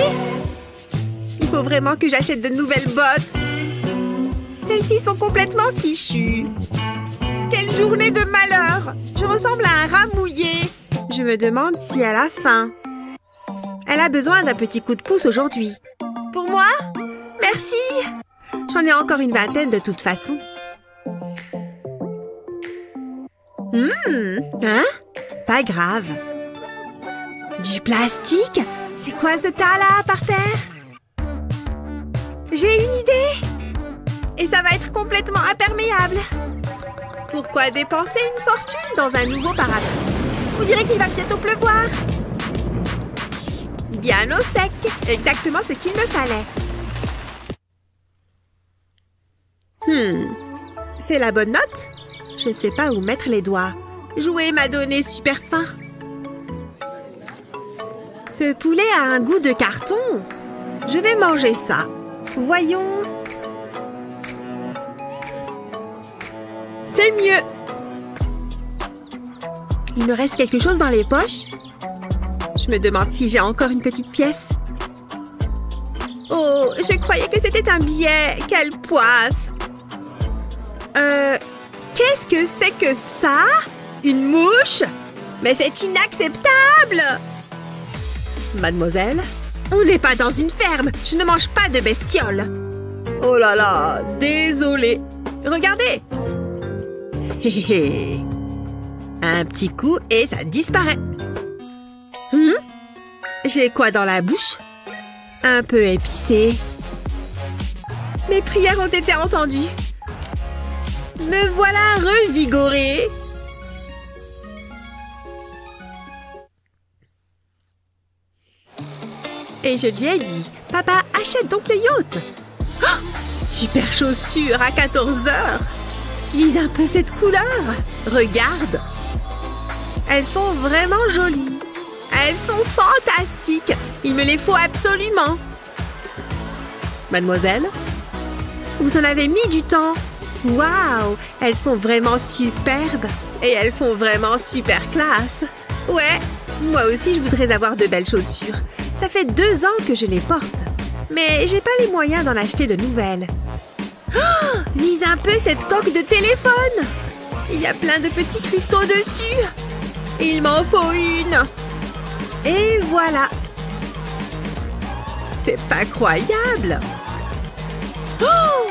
Il faut vraiment que j'achète de nouvelles bottes. Celles-ci sont complètement fichues. Quelle journée de malheur! Je ressemble à un rat mouillé. Je me demande si elle a faim. Elle a besoin d'un petit coup de pouce aujourd'hui. Pour moi? Merci! J'en ai encore une vingtaine de toute façon. Hein? Pas grave. Du plastique? C'est quoi ce tas-là par terre? J'ai une idée! Et ça va être complètement imperméable. Pourquoi dépenser une fortune dans un nouveau parapluie? On dirait qu'il va bientôt pleuvoir. Bien au sec. Exactement ce qu'il me fallait. C'est la bonne note? Je sais pas où mettre les doigts. Jouer m'a donné super faim. Ce poulet a un goût de carton. Je vais manger ça. Voyons. C'est mieux. Il me reste quelque chose dans les poches. Je me demande si j'ai encore une petite pièce. Oh, je croyais que c'était un billet. Quelle poisse. Qu'est-ce que c'est que ça? Une mouche? Mais c'est inacceptable! Mademoiselle, on n'est pas dans une ferme. Je ne mange pas de bestioles. Oh là là, désolée. Regardez. Hé hé. Un petit coup et ça disparaît. J'ai quoi dans la bouche? Un peu épicé. Mes prières ont été entendues. Me voilà revigorée. Et je lui ai dit, papa, achète donc le yacht. Oh, super chaussure à 14 heures. Lise un peu cette couleur. Regarde. Elles sont vraiment jolies. Elles sont fantastiques. Il me les faut absolument. Mademoiselle, vous en avez mis du temps. Waouh, elles sont vraiment superbes. Et elles font vraiment super classe. Ouais, moi aussi je voudrais avoir de belles chaussures. Ça fait 2 ans que je les porte. Mais j'ai pas les moyens d'en acheter de nouvelles. Oh, lise un peu cette coque de téléphone. Il y a plein de petits cristaux dessus. Il m'en faut une. Et voilà. C'est pas croyable. Oh,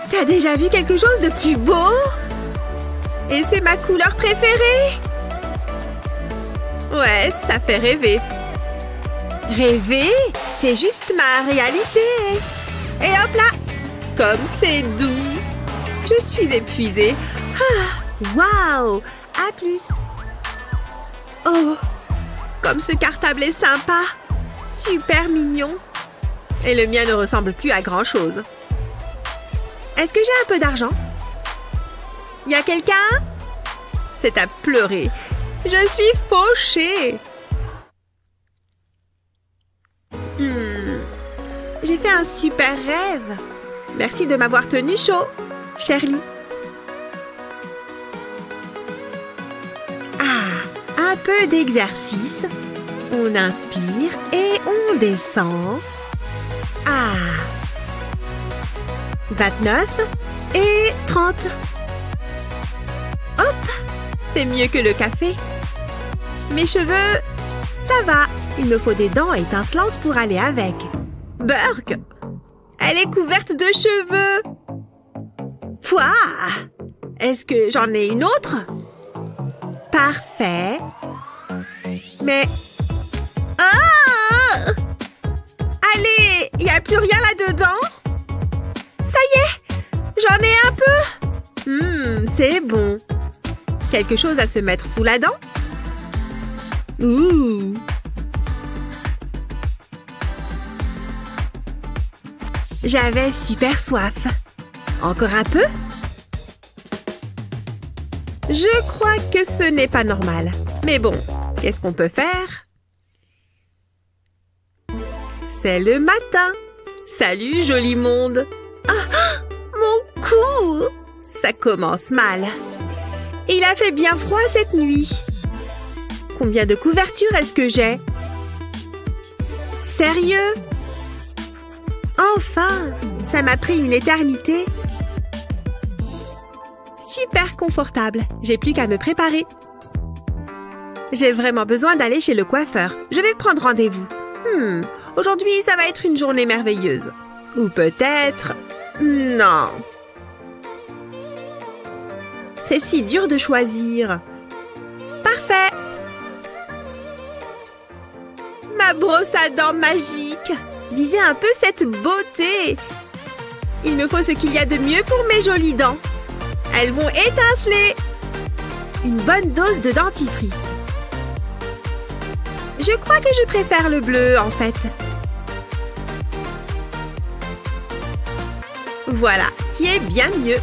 t'as déjà vu quelque chose de plus beau? Et c'est ma couleur préférée. Ouais, ça fait rêver. Rêver, c'est juste ma réalité. Et hop là, comme c'est doux. Je suis épuisée. Ah, waouh, à plus. Oh, comme ce cartable est sympa. Super mignon. Et le mien ne ressemble plus à grand-chose. Est-ce que j'ai un peu d'argent? Y a quelqu'un? C'est à pleurer. Je suis fauchée. J'ai fait un super rêve. Merci de m'avoir tenu chaud, Shirley. Ah, un peu d'exercice. On inspire et on descend. Ah, 29 et 30. Hop, c'est mieux que le café. Mes cheveux, ça va. Il me faut des dents étincelantes pour aller avec. Burk! Elle est couverte de cheveux! Pouah! Est-ce que j'en ai une autre? Parfait. Mais... Ah! Allez! Il n'y a plus rien là-dedans? Ça y est! J'en ai un peu! C'est bon. Quelque chose à se mettre sous la dent? Ouh! J'avais super soif. Encore un peu? Je crois que ce n'est pas normal. Mais bon, qu'est-ce qu'on peut faire? C'est le matin. Salut, joli monde. Ah, mon cou! Ça commence mal. Il a fait bien froid cette nuit. Combien de couvertures est-ce que j'ai? Sérieux? Enfin! Ça m'a pris une éternité. Super confortable. J'ai plus qu'à me préparer. J'ai vraiment besoin d'aller chez le coiffeur. Je vais prendre rendez-vous. Aujourd'hui, ça va être une journée merveilleuse. Ou peut-être... Non. C'est si dur de choisir. Parfait. Ma brosse à dents magique. Visez un peu cette beauté. Il me faut ce qu'il y a de mieux pour mes jolies dents. Elles vont étinceler. Une bonne dose de dentifrice. Je crois que je préfère le bleu, en fait. Voilà, qui est bien mieux.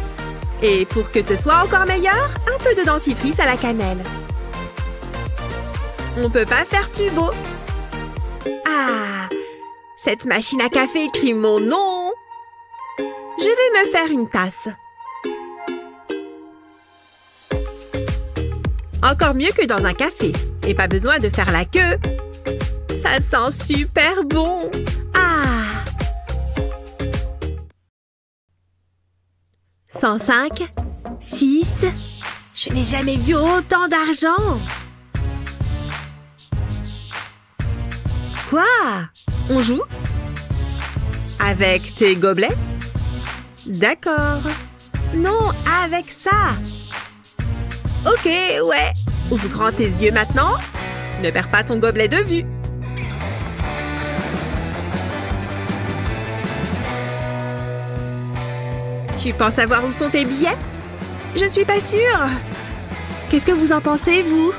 Et pour que ce soit encore meilleur, un peu de dentifrice à la cannelle. On peut pas faire plus beau. Ah, cette machine à café écrit mon nom. Je vais me faire une tasse. Encore mieux que dans un café. Et pas besoin de faire la queue. Ça sent super bon. Ah! 105, 6. Je n'ai jamais vu autant d'argent. Quoi? On joue? Avec tes gobelets? D'accord. Non, avec ça. Ok, ouais. Ouvre grand tes yeux maintenant. Ne perds pas ton gobelet de vue. Tu penses savoir où sont tes billets? Je suis pas sûre. Qu'est-ce que vous en pensez, vous?